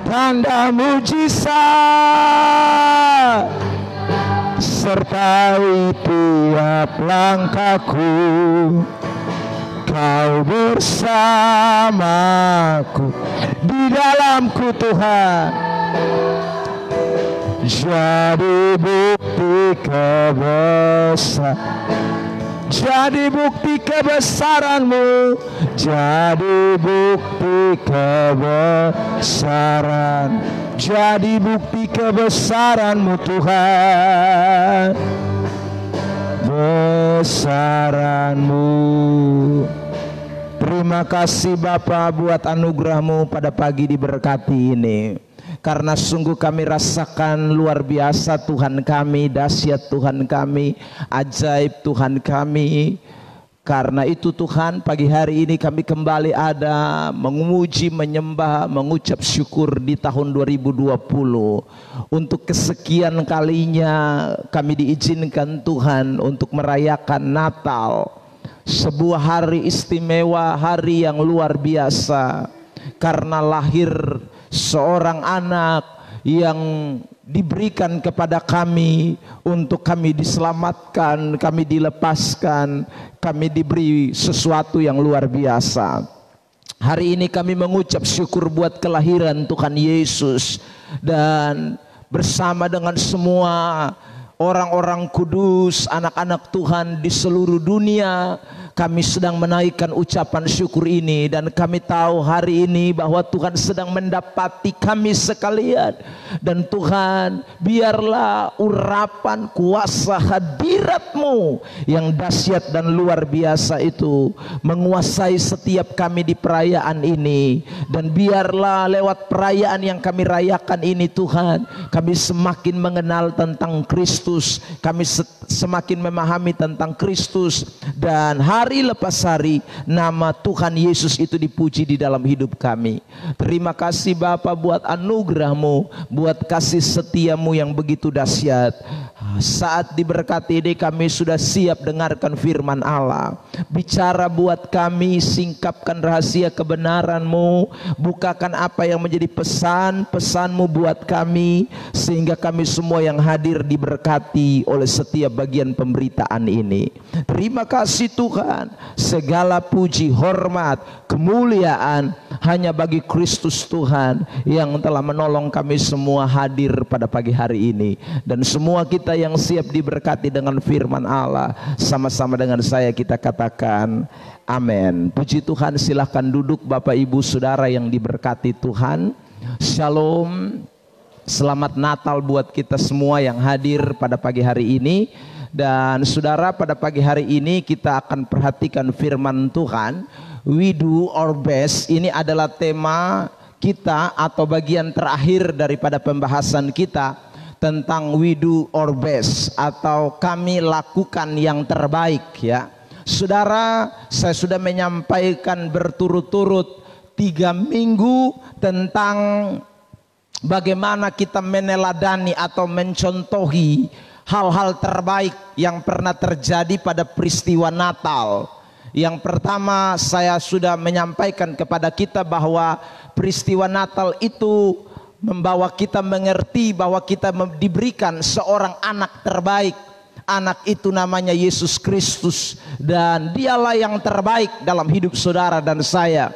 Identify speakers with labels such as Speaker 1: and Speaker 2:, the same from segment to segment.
Speaker 1: tanda mujizat sertai tiap langkahku. Kau bersamaku di dalamku Tuhan, jadi bukti jadi bukti kebesaran-Mu, jadi bukti kebesaran, jadi bukti kebesaran-Mu Tuhan, besaran-Mu. Terima kasih Bapa buat anugerah-Mu pada pagi diberkati ini. Karena sungguh kami rasakan luar biasa Tuhan kami, dahsyat Tuhan kami, ajaib Tuhan kami. Karena itu Tuhan, pagi hari ini kami kembali ada memuji, menyembah, mengucap syukur di tahun 2020. Untuk kesekian kalinya kami diizinkan Tuhan untuk merayakan Natal, sebuah hari istimewa, hari yang luar biasa. Karena lahir seorang anak yang diberikan kepada kami untuk kami diselamatkan, kami dilepaskan, kami diberi sesuatu yang luar biasa. Hari ini kami mengucap syukur buat kelahiran Tuhan Yesus, dan bersama dengan semua orang-orang kudus, anak-anak Tuhan di seluruh dunia, kami sedang menaikkan ucapan syukur ini. Dan kami tahu hari ini bahwa Tuhan sedang mendapati kami sekalian. Dan Tuhan, biarlah urapan kuasa hadirat-Mu yang dahsyat dan luar biasa itu menguasai setiap kami di perayaan ini. Dan biarlah lewat perayaan yang kami rayakan ini Tuhan, kami semakin mengenal tentang Kristus, kami semakin memahami tentang Kristus, dan hari lepas hari nama Tuhan Yesus itu dipuji di dalam hidup kami. Terima kasih Bapa buat anugerah-Mu, buat kasih setia-Mu yang begitu dahsyat. Saat diberkati ini kami sudah siap dengarkan firman Allah. Bicara buat kami, singkapkan rahasia kebenaran-Mu, bukakan apa yang menjadi pesan-pesan-Mu buat kami, sehingga kami semua yang hadir diberkati oleh setiap bagian pemberitaan ini. Terima kasih Tuhan, segala puji, hormat, kemuliaan hanya bagi Kristus Tuhan yang telah menolong kami semua hadir pada pagi hari ini. Dan semua kita yang siap diberkati dengan firman Allah, sama-sama dengan saya kita katakan amin. Puji Tuhan. Silahkan duduk Bapak Ibu Saudara yang diberkati Tuhan. Shalom. Selamat Natal buat kita semua yang hadir pada pagi hari ini. Dan saudara, pada pagi hari ini kita akan perhatikan firman Tuhan. We do our best. Ini adalah tema kita atau bagian terakhir daripada pembahasan kita tentang we do our best atau kami lakukan yang terbaik ya. Saudara, saya sudah menyampaikan berturut-turut 3 minggu tentang bagaimana kita meneladani atau mencontohi hal-hal terbaik yang pernah terjadi pada peristiwa Natal. Yang pertama, saya sudah menyampaikan kepada kita bahwa peristiwa Natal itu membawa kita mengerti bahwa kita diberikan seorang anak terbaik. Anak itu namanya Yesus Kristus, dan dialah yang terbaik dalam hidup saudara dan saya.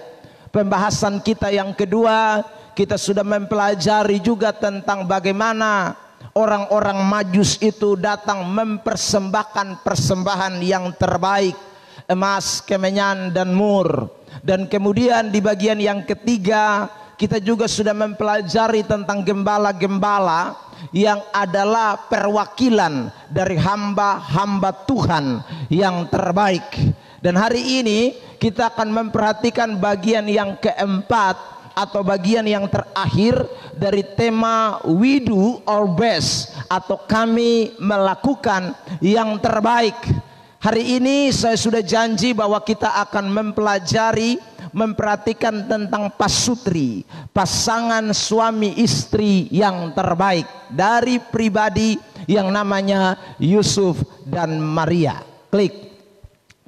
Speaker 1: Pembahasan kita yang kedua, kita sudah mempelajari juga tentang bagaimana orang-orang Majus itu datang mempersembahkan persembahan yang terbaik, emas, kemenyan, dan mur. Dan kemudian di bagian yang ketiga, kita juga sudah mempelajari tentang gembala-gembala yang adalah perwakilan dari hamba-hamba Tuhan yang terbaik. Dan hari ini kita akan memperhatikan bagian yang keempat atau bagian yang terakhir dari tema we do our best atau kami melakukan yang terbaik. Hari ini saya sudah janji bahwa kita akan mempelajari, memperhatikan tentang pasutri, pasangan suami istri yang terbaik dari pribadi yang namanya Yusuf dan Maria. Klik.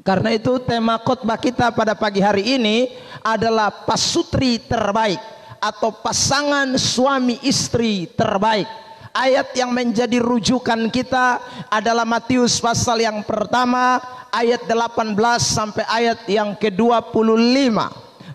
Speaker 1: Karena itu tema khotbah kita pada pagi hari ini adalah pasutri terbaik atau pasangan suami istri terbaik. Ayat yang menjadi rujukan kita adalah Matius pasal yang pertama ayat 18 sampai ayat yang ke-25.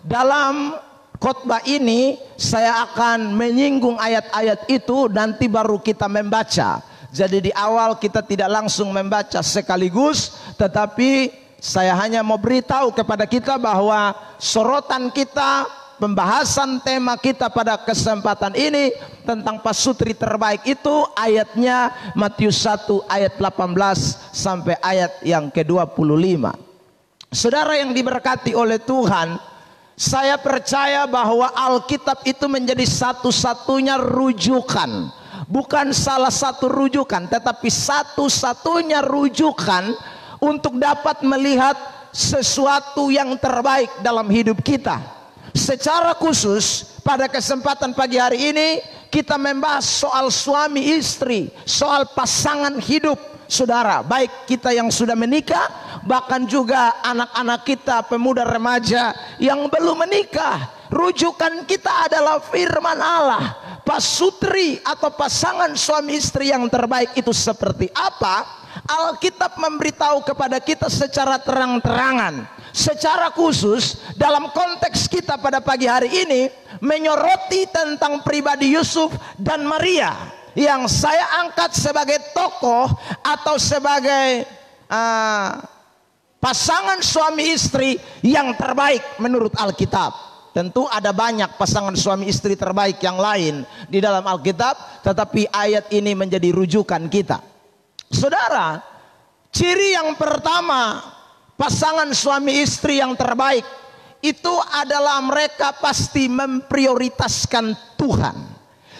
Speaker 1: Dalam khotbah ini saya akan menyinggung ayat-ayat itu, nanti baru kita membaca. Jadi di awal kita tidak langsung membaca sekaligus, tetapi saya hanya mau beritahu kepada kita bahwa sorotan kita, pembahasan tema kita pada kesempatan ini tentang pasutri terbaik itu ayatnya Matius 1 ayat 18 sampai ayat yang ke-25. Saudara yang diberkati oleh Tuhan, saya percaya bahwa Alkitab itu menjadi satu-satunya rujukan, bukan salah satu rujukan, tetapi satu-satunya rujukan untuk dapat melihat sesuatu yang terbaik dalam hidup kita. Secara khusus pada kesempatan pagi hari ini kita membahas soal suami istri, soal pasangan hidup saudara, baik kita yang sudah menikah, bahkan juga anak-anak kita, pemuda remaja yang belum menikah. Rujukan kita adalah firman Allah. Pasutri atau pasangan suami istri yang terbaik itu seperti apa? Alkitab memberitahu kepada kita secara terang-terangan. Secara khusus dalam konteks kita pada pagi hari ini menyoroti tentang pribadi Yusuf dan Maria, yang saya angkat sebagai tokoh atau sebagai pasangan suami istri yang terbaik menurut Alkitab. Tentu ada banyak pasangan suami istri terbaik yang lain di dalam Alkitab, tetapi ayat ini menjadi rujukan kita. Saudara, ciri yang pertama pasangan suami istri yang terbaik itu adalah mereka pasti memprioritaskan Tuhan.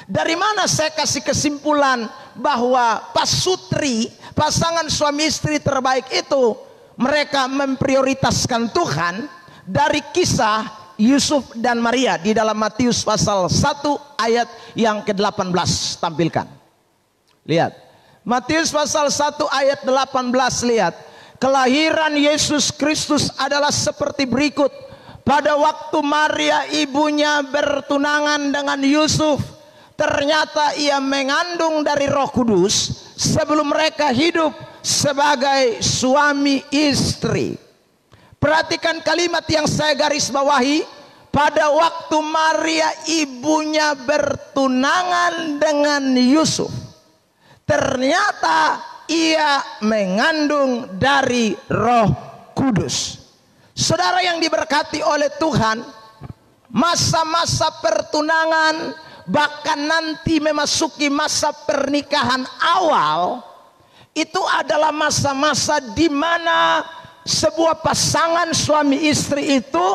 Speaker 1: Dari mana saya kasih kesimpulan bahwa pasutri, pasangan suami istri terbaik itu mereka memprioritaskan Tuhan? Dari kisah Yusuf dan Maria di dalam Matius pasal 1 ayat yang ke-18. Tampilkan. Lihat. Matius pasal 1 ayat 18, lihat. Kelahiran Yesus Kristus adalah seperti berikut. Pada waktu Maria ibunya bertunangan dengan Yusuf, ternyata ia mengandung dari Roh Kudus sebelum mereka hidup sebagai suami istri. Perhatikan kalimat yang saya garis bawahi. Pada waktu Maria ibunya bertunangan dengan Yusuf, ternyata ia mengandung dari Roh Kudus. Saudara yang diberkati oleh Tuhan, masa-masa pertunangan bahkan nanti memasuki masa pernikahan awal itu adalah masa-masa di mana sebuah pasangan suami istri itu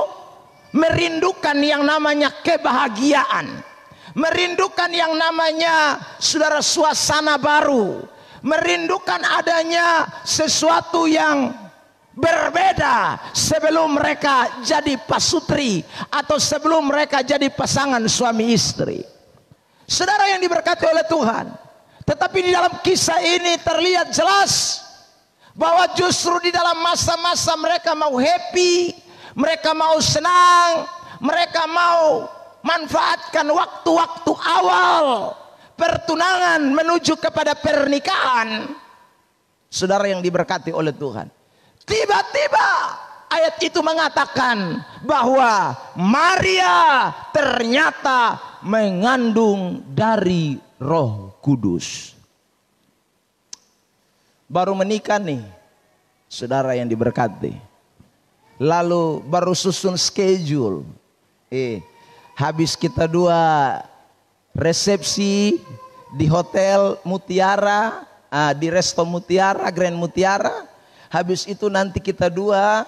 Speaker 1: merindukan yang namanya kebahagiaan, merindukan yang namanya saudara suasana baru, merindukan adanya sesuatu yang berbeda sebelum mereka jadi pasutri atau sebelum mereka jadi pasangan suami istri. Saudara yang diberkati oleh Tuhan, tetapi di dalam kisah ini terlihat jelas bahwa justru di dalam masa-masa mereka mau happy, mereka mau senang, mereka mau manfaatkan waktu-waktu awal pertunangan menuju kepada pernikahan. Saudara yang diberkati oleh Tuhan, tiba-tiba ayat itu mengatakan bahwa Maria ternyata mengandung dari Roh Kudus. Baru menikah nih, saudara yang diberkati, lalu baru susun schedule. Habis kita dua resepsi di Hotel Mutiara, di Resto Mutiara, Grand Mutiara. Habis itu nanti kita dua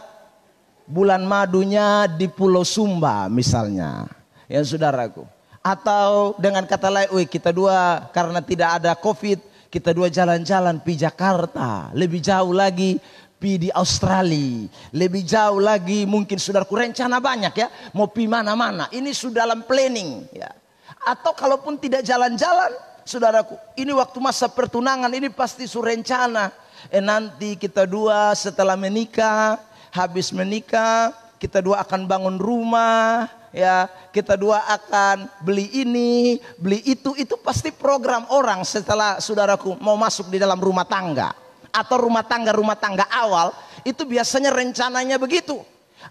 Speaker 1: bulan madunya di Pulau Sumba misalnya, ya saudaraku. Atau dengan kata lain, kita dua karena tidak ada COVID, kita dua jalan-jalan pi Jakarta, lebih jauh lagi pi di Australia, lebih jauh lagi mungkin saudaraku rencana banyak ya, mau pi mana-mana. Ini sudah dalam planning ya. Atau kalaupun tidak jalan-jalan, saudaraku, ini waktu masa pertunangan ini pasti surencana. Nanti kita dua setelah menikah, habis menikah, kita dua akan bangun rumah, ya kita dua akan beli ini, beli itu pasti program orang setelah saudaraku mau masuk di dalam rumah tangga. Atau rumah tangga awal, itu biasanya rencananya begitu.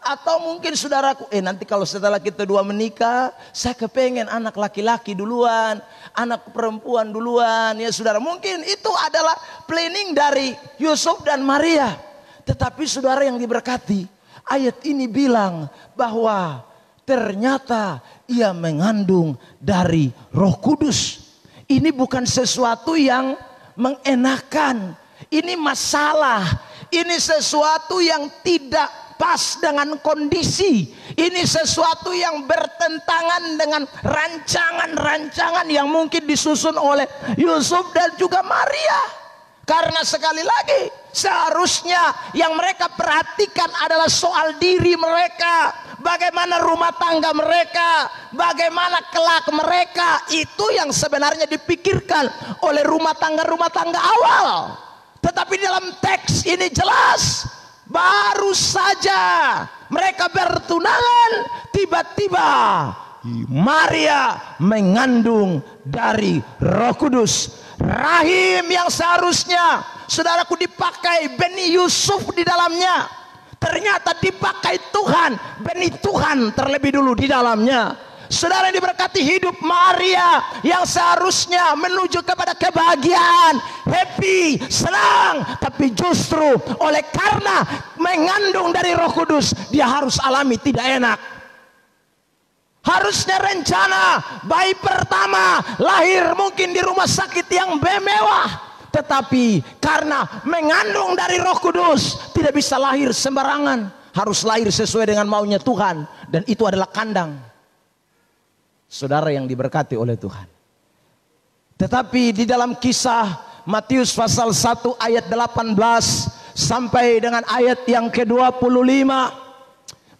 Speaker 1: Atau mungkin saudaraku, nanti kalau setelah kita dua menikah, saya kepengen anak laki-laki duluan, anak perempuan duluan. Ya saudara, mungkin itu adalah planning dari Yusuf dan Maria. Tetapi saudara yang diberkati, ayat ini bilang bahwa ternyata ia mengandung dari Roh Kudus. Ini bukan sesuatu yang mengenakan. Ini masalah. Ini sesuatu yang tidak pas dengan kondisi. Ini sesuatu yang bertentangan dengan rancangan-rancangan yang mungkin disusun oleh Yusuf dan juga Maria. Karena sekali lagi, seharusnya yang mereka perhatikan adalah soal diri mereka. Bagaimana rumah tangga mereka, bagaimana kelak mereka. Itu yang sebenarnya dipikirkan oleh rumah tangga awal. Tetapi dalam teks ini jelas, baru saja mereka bertunangan, tiba-tiba Maria mengandung dari Roh Kudus. Rahim yang seharusnya saudaraku dipakai benih Yusuf di dalamnya, ternyata dipakai Tuhan, benih Tuhan terlebih dulu di dalamnya. Saudara yang diberkati, hidup Maria yang seharusnya menuju kepada kebahagiaan, happy, senang, tapi justru oleh karena mengandung dari Roh Kudus, dia harus alami tidak enak. Harusnya rencana bayi pertama lahir mungkin di rumah sakit yang mewah, tetapi karena mengandung dari Roh Kudus tidak bisa lahir sembarangan, harus lahir sesuai dengan maunya Tuhan, dan itu adalah kandang. Saudara yang diberkati oleh Tuhan. Tetapi di dalam kisah Matius pasal 1 ayat 18 sampai dengan ayat yang ke-25,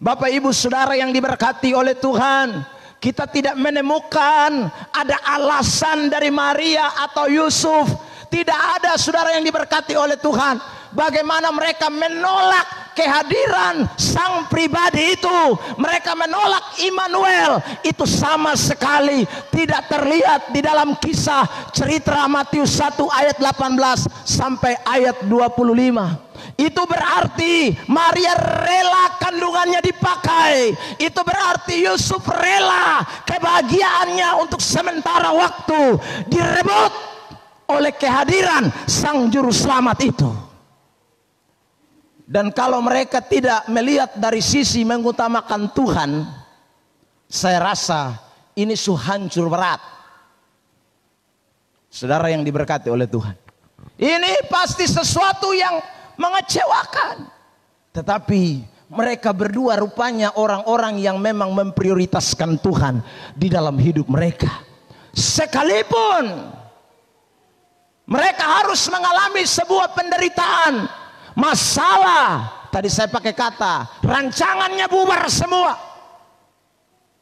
Speaker 1: Bapak Ibu Saudara yang diberkati oleh Tuhan, kita tidak menemukan ada alasan dari Maria atau Yusuf. Tidak ada, saudara yang diberkati oleh Tuhan, bagaimana mereka menolak kehadiran sang pribadi itu. Mereka menolak Immanuel. Itu sama sekali tidak terlihat di dalam kisah cerita Matius 1 ayat 18 sampai ayat 25. Itu berarti Maria rela kandungannya dipakai. Itu berarti Yusuf rela kebahagiaannya untuk sementara waktu direbut oleh kehadiran sang juru selamat itu. Dan kalau mereka tidak melihat dari sisi mengutamakan Tuhan, saya rasa ini hancur berat. Saudara yang diberkati oleh Tuhan, ini pasti sesuatu yang mengecewakan. Tetapi mereka berdua rupanya orang-orang yang memang memprioritaskan Tuhan di dalam hidup mereka. Sekalipun mereka harus mengalami sebuah penderitaan, masalah. Tadi saya pakai kata, rancangannya bubar semua.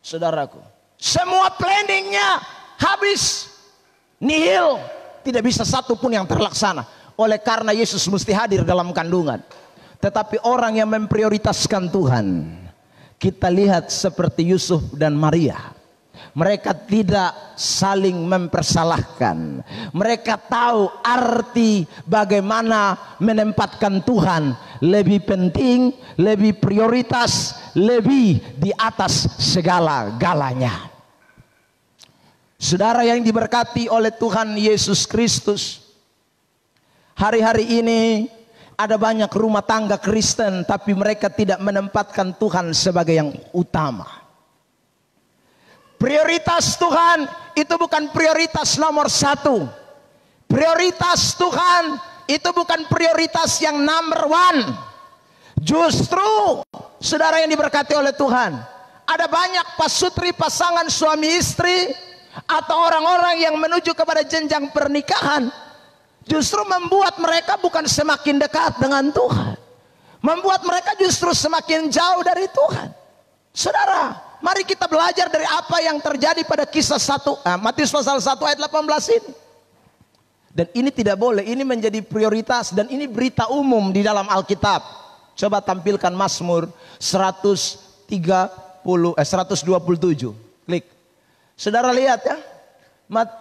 Speaker 1: Saudaraku, semua planningnya habis, nihil. Tidak bisa satu pun yang terlaksana. Oleh karena Yesus mesti hadir dalam kandungan. Tetapi orang yang memprioritaskan Tuhan, kita lihat seperti Yusuf dan Maria. Mereka tidak saling mempersalahkan. Mereka tahu arti bagaimana menempatkan Tuhan lebih penting, lebih prioritas, lebih di atas segala-galanya. Saudara yang diberkati oleh Tuhan Yesus Kristus, hari-hari ini ada banyak rumah tangga Kristen, tapi mereka tidak menempatkan Tuhan sebagai yang utama. Prioritas Tuhan itu bukan prioritas nomor satu. Prioritas Tuhan itu bukan prioritas yang number one. Justru saudara yang diberkati oleh Tuhan, ada banyak pasutri, pasangan suami istri, atau orang-orang yang menuju kepada jenjang pernikahan, justru membuat mereka bukan semakin dekat dengan Tuhan, membuat mereka justru semakin jauh dari Tuhan. Saudara, mari kita belajar dari apa yang terjadi pada kisah Matius pasal 1 ayat 18 ini. Dan ini tidak boleh, ini menjadi prioritas, dan ini berita umum di dalam Alkitab. Coba tampilkan Mazmur 103 127. Klik. Saudara lihat ya.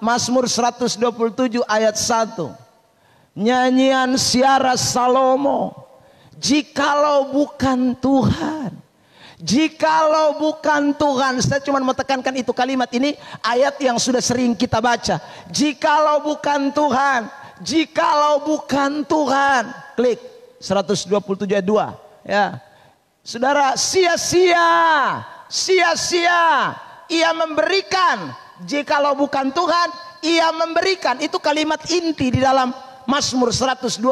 Speaker 1: Mazmur 127 ayat 1. Nyanyian Siara Salomo. Jikalau bukan Tuhan. Jikalau bukan Tuhan. Saya cuma mau tekankan itu kalimat ini. Ayat yang sudah sering kita baca. Jikalau bukan Tuhan. Jikalau bukan Tuhan. Klik. 127 ayat 2. Ya. Saudara, sia-sia. Sia-sia. Ia memberikan. Jikalau bukan Tuhan, ia memberikan. Itu kalimat inti di dalam Mazmur 127.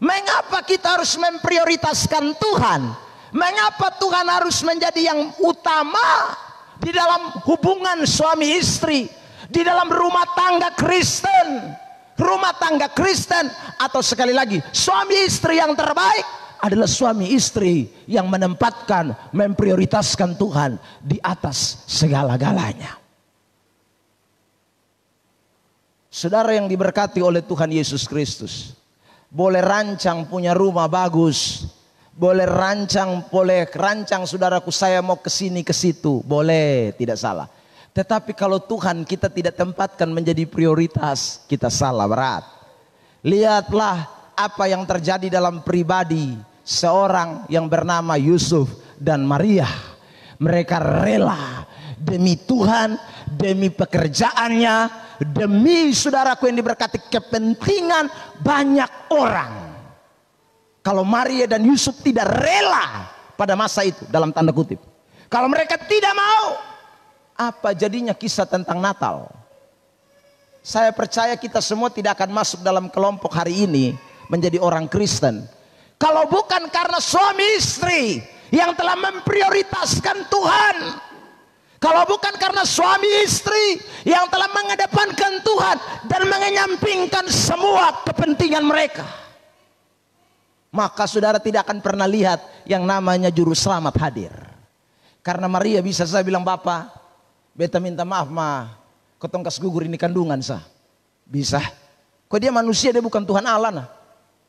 Speaker 1: Mengapa kita harus memprioritaskan Tuhan? Mengapa Tuhan harus menjadi yang utama di dalam hubungan suami istri, di dalam rumah tangga Kristen? Rumah tangga Kristen, atau sekali lagi, suami istri yang terbaik adalah suami istri yang menempatkan, memprioritaskan Tuhan di atas segala-galanya. Saudara yang diberkati oleh Tuhan Yesus Kristus, boleh rancang punya rumah bagus, boleh rancang saudaraku, saya mau ke sini ke situ, boleh, tidak salah. Tetapi kalau Tuhan kita tidak tempatkan menjadi prioritas, kita salah berat. Lihatlah apa yang terjadi dalam pribadi seorang yang bernama Yusuf dan Maria. Mereka rela demi Tuhan, demi pekerjaannya, demi saudaraku yang diberkati kepentingan banyak orang. Kalau Maria dan Yusuf tidak rela pada masa itu, dalam tanda kutip, kalau mereka tidak mau, apa jadinya kisah tentang Natal? Saya percaya kita semua tidak akan masuk dalam kelompok hari ini menjadi orang Kristen kalau bukan karena suami istri yang telah memprioritaskan Tuhan. Kalau bukan karena suami istri yang telah mengedepankan Tuhan dan mengenyampingkan semua kepentingan mereka, maka saudara tidak akan pernah lihat yang namanya juru selamat hadir. Karena Maria bisa saya bilang, Bapak, beta minta maaf kotong kas gugur ini kandungan sah. Bisa. Kok dia manusia, dia bukan Tuhan Allah nah.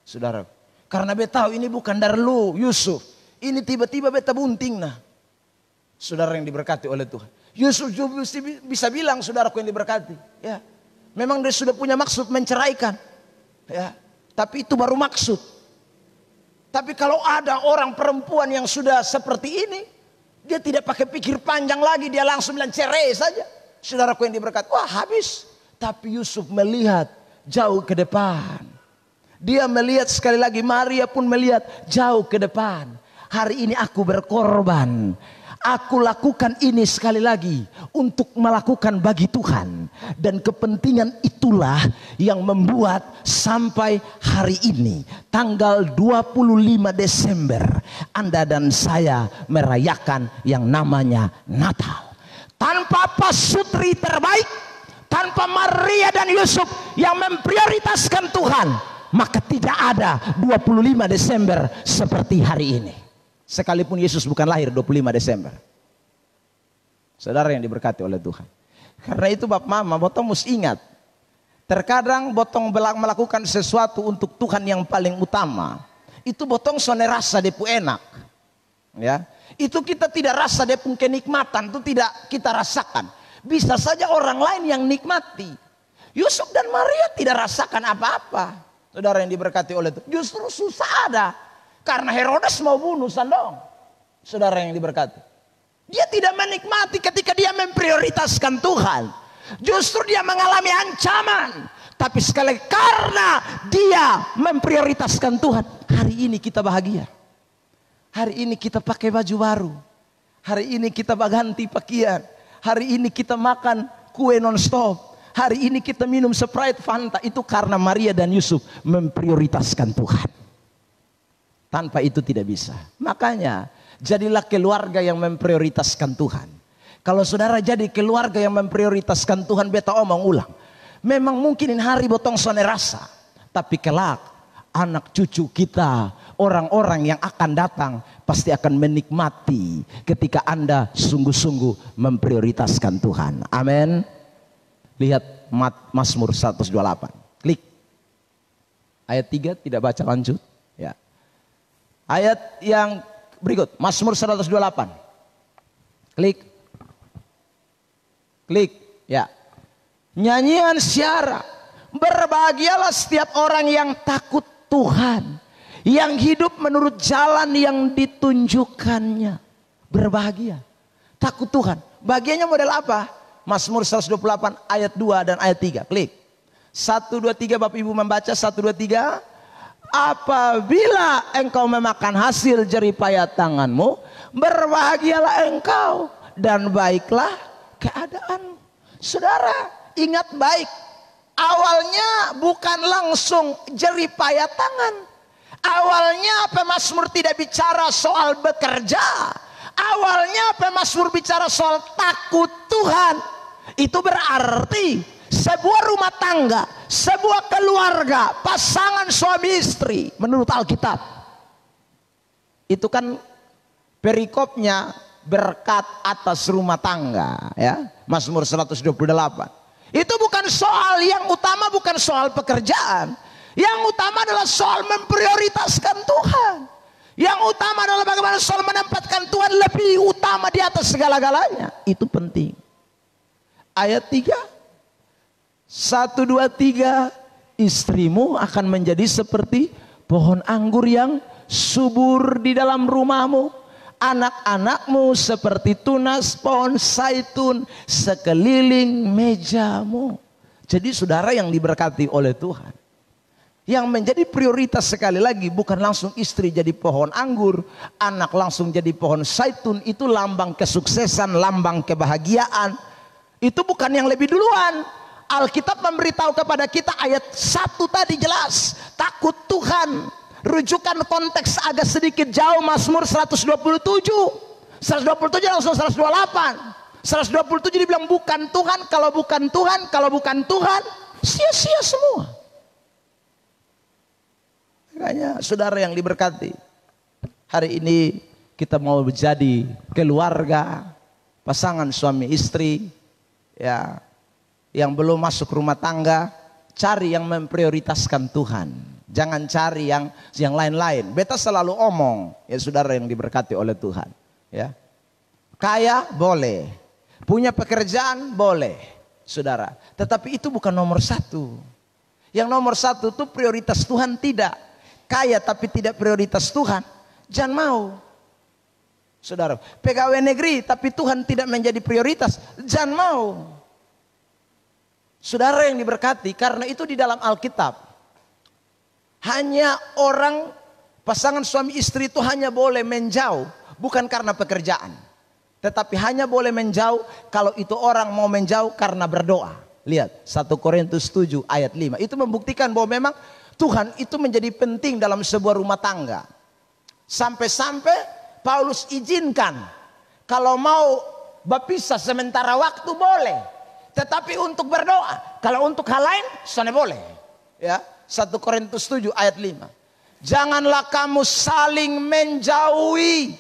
Speaker 1: Saudara, karena beta tahu ini bukan dari lu Yusuf. Ini tiba-tiba beta bunting nah. Saudara yang diberkati oleh Tuhan, Yusuf juga bisa bilang, saudaraku yang diberkati, ya, memang dia sudah punya maksud menceraikan, ya, tapi itu baru maksud. Tapi kalau ada orang perempuan yang sudah seperti ini, dia tidak pakai pikir panjang lagi, dia langsung bilang cerai saja. Saudaraku yang diberkati, wah habis. Tapi Yusuf melihat jauh ke depan. Dia melihat sekali lagi, Maria pun melihat jauh ke depan. Hari ini aku berkorban. Aku lakukan ini sekali lagi untuk melakukan bagi Tuhan. Dan kepentingan itulah yang membuat sampai hari ini, tanggal 25 Desember, Anda dan saya merayakan yang namanya Natal. Tanpa pasutri terbaik, tanpa Maria dan Yusuf yang memprioritaskan Tuhan, maka tidak ada 25 Desember seperti hari ini. Sekalipun Yesus bukan lahir 25 Desember. Saudara yang diberkati oleh Tuhan. Karena itu Bapak Mama, botong mesti ingat. Terkadang botong melakukan sesuatu untuk Tuhan yang paling utama. Itu botong sone rasa depu enak. Ya, itu kita tidak rasa depung kenikmatan, itu tidak kita rasakan. Bisa saja orang lain yang nikmati. Yusuf dan Maria tidak rasakan apa-apa. Saudara yang diberkati oleh Tuhan. Justru susah ada. Karena Herodes mau bunuh Sandong. Saudara yang diberkati. Dia tidak menikmati ketika dia memprioritaskan Tuhan. Justru dia mengalami ancaman. Tapi sekali karena dia memprioritaskan Tuhan, hari ini kita bahagia. Hari ini kita pakai baju baru. Hari ini kita ganti pakaian. Hari ini kita makan kue non-stop. Hari ini kita minum Sprite, Fanta. Itu karena Maria dan Yusuf memprioritaskan Tuhan. Tanpa itu tidak bisa. Makanya jadilah keluarga yang memprioritaskan Tuhan. Kalau saudara jadi keluarga yang memprioritaskan Tuhan, beta omong ulang. Memang mungkin hari botong sone rasa. Tapi kelak anak cucu kita, orang-orang yang akan datang pasti akan menikmati ketika Anda sungguh-sungguh memprioritaskan Tuhan. Amin. Lihat Mazmur 128. Klik. Ayat 3 tidak baca lanjut. Ya. Ayat yang berikut, Mazmur 128. Klik. Klik. Ya. Nyanyian syiar. Berbahagialah setiap orang yang takut Tuhan, yang hidup menurut jalan yang ditunjukkannya. Berbahagia. Takut Tuhan. Bahagianya model apa? Mazmur 128 ayat 2 dan ayat 3. Klik. 1, 2, 3 Bapak Ibu membaca. 1, 2, 3. Apabila engkau memakan hasil jeripaya tanganmu, berbahagialah engkau dan baiklah keadaanmu. Saudara, ingat baik. Awalnya bukan langsung jeripaya tangan. Awalnya pemazmur tidak bicara soal bekerja. Awalnya pemazmur bicara soal takut Tuhan. Itu berarti sebuah rumah tangga, sebuah keluarga, pasangan suami istri menurut Alkitab. Itu kan perikopnya berkat atas rumah tangga, ya. Mazmur 128. Itu bukan soal yang utama, bukan soal pekerjaan. Yang utama adalah soal memprioritaskan Tuhan. Yang utama adalah bagaimana soal menempatkan Tuhan lebih utama di atas segala-galanya. Itu penting. Ayat 3. 1, 2, 3. Istrimu akan menjadi seperti pohon anggur yang subur di dalam rumahmu. Anak-anakmu seperti tunas pohon zaitun sekeliling mejamu. Jadi saudara yang diberkati oleh Tuhan, yang menjadi prioritas sekali lagi bukan langsung istri jadi pohon anggur, anak langsung jadi pohon zaitun. Itu lambang kesuksesan, lambang kebahagiaan. Itu bukan yang lebih duluan. Alkitab memberitahu kepada kita ayat 1 tadi jelas. Takut Tuhan. Rujukan konteks agak sedikit jauh, Mazmur 127. 127 langsung 128. 127 dibilang bukan Tuhan, kalau bukan Tuhan, kalau bukan Tuhan, sia-sia semua. Makanya saudara yang diberkati, hari ini kita mau menjadi keluarga, pasangan suami istri, ya, yang belum masuk rumah tangga, cari yang memprioritaskan Tuhan. Jangan cari yang lain-lain. Beta selalu omong, ya saudara yang diberkati oleh Tuhan, ya. Kaya boleh, punya pekerjaan boleh, saudara. Tetapi itu bukan nomor satu. Yang nomor satu itu prioritas Tuhan tidak. Kaya tapi tidak prioritas Tuhan, jangan mau. Saudara, pegawai negeri tapi Tuhan tidak menjadi prioritas, jangan mau. Saudara yang diberkati, karena itu di dalam Alkitab hanya orang pasangan suami istri itu hanya boleh menjauh bukan karena pekerjaan, tetapi hanya boleh menjauh kalau itu orang mau menjauh karena berdoa. Lihat 1 Korintus 7 ayat 5. Itu membuktikan bahwa memang Tuhan itu menjadi penting dalam sebuah rumah tangga. Sampai-sampai Paulus izinkan kalau mau berpisah sementara waktu boleh, tetapi untuk berdoa. Kalau untuk hal lain sana boleh, ya. 1 Korintus 7 ayat 5. Janganlah kamu saling menjauhi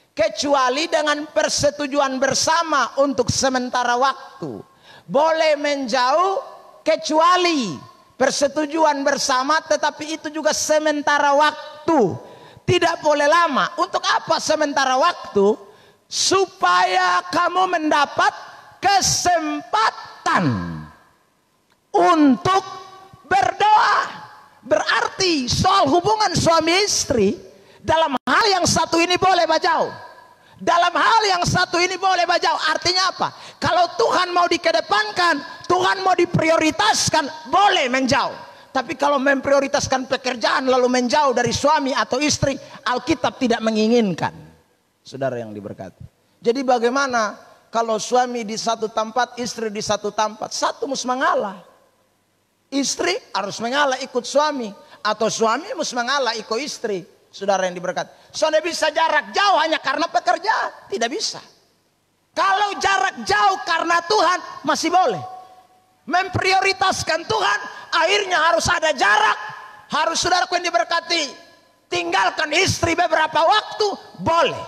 Speaker 1: kecuali dengan persetujuan bersama untuk sementara waktu. Boleh menjauh kecuali persetujuan bersama, tetapi itu juga sementara waktu. Tidak boleh lama. Untuk apa sementara waktu? Supaya kamu mendapat kesempatan untuk berdoa. Berarti soal hubungan suami istri, dalam hal yang satu ini boleh bajau, dalam hal yang satu ini boleh bajau. Artinya apa? Kalau Tuhan mau dikedepankan, Tuhan mau diprioritaskan, boleh menjauh. Tapi kalau memprioritaskan pekerjaan lalu menjauh dari suami atau istri, Alkitab tidak menginginkan. Saudara yang diberkati, jadi bagaimana kalau suami di satu tempat, istri di satu tempat? Satu mesti mengalah. Istri harus mengalah ikut suami, atau suami harus mengalah ikut istri. Saudara yang diberkati, soalnya bisa jarak jauh hanya karena pekerjaan, tidak bisa. Kalau jarak jauh karena Tuhan masih boleh. Memprioritaskan Tuhan, akhirnya harus ada jarak. Harus saudaraku yang diberkati tinggalkan istri beberapa waktu, boleh.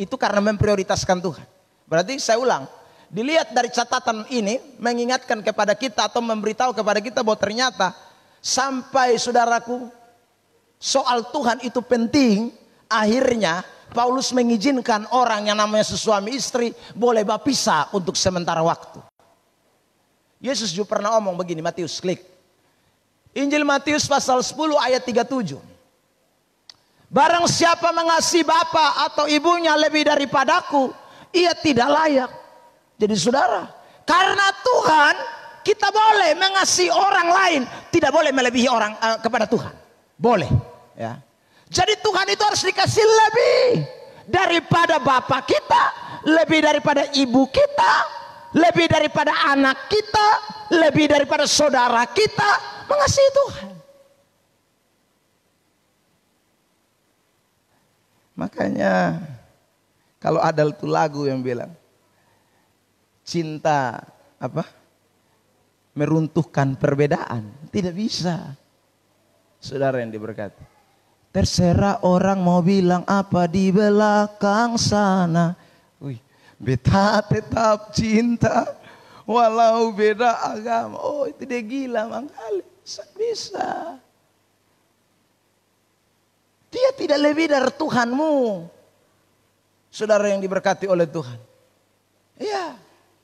Speaker 1: Itu karena memprioritaskan Tuhan. Berarti saya ulang, dilihat dari catatan ini mengingatkan kepada kita atau memberitahu kepada kita bahwa ternyata sampai saudaraku soal Tuhan itu penting, akhirnya Paulus mengizinkan orang yang namanya suami istri boleh berpisah untuk sementara waktu. Yesus juga pernah omong begini, Matius, klik. Injil Matius pasal 10 ayat 37. Barang siapa mengasihi bapa atau ibunya lebih daripadaku, ia tidak layak. Jadi saudara, karena Tuhan, kita boleh mengasihi orang lain, tidak boleh melebihi orang kepada Tuhan. Boleh, ya. Jadi Tuhan itu harus dikasih lebih daripada bapak kita, lebih daripada ibu kita, lebih daripada anak kita, lebih daripada saudara kita, mengasihi Tuhan. Makanya kalau ada itu lagu yang bilang cinta apa? Meruntuhkan perbedaan, tidak bisa. Saudara yang diberkati. Terserah orang mau bilang apa di belakang sana. Beta tetap cinta walau beda agama. Oh, itu dia gila mangkali. Bisa. Dia tidak lebih dari Tuhanmu. Saudara yang diberkati oleh Tuhan. Iya,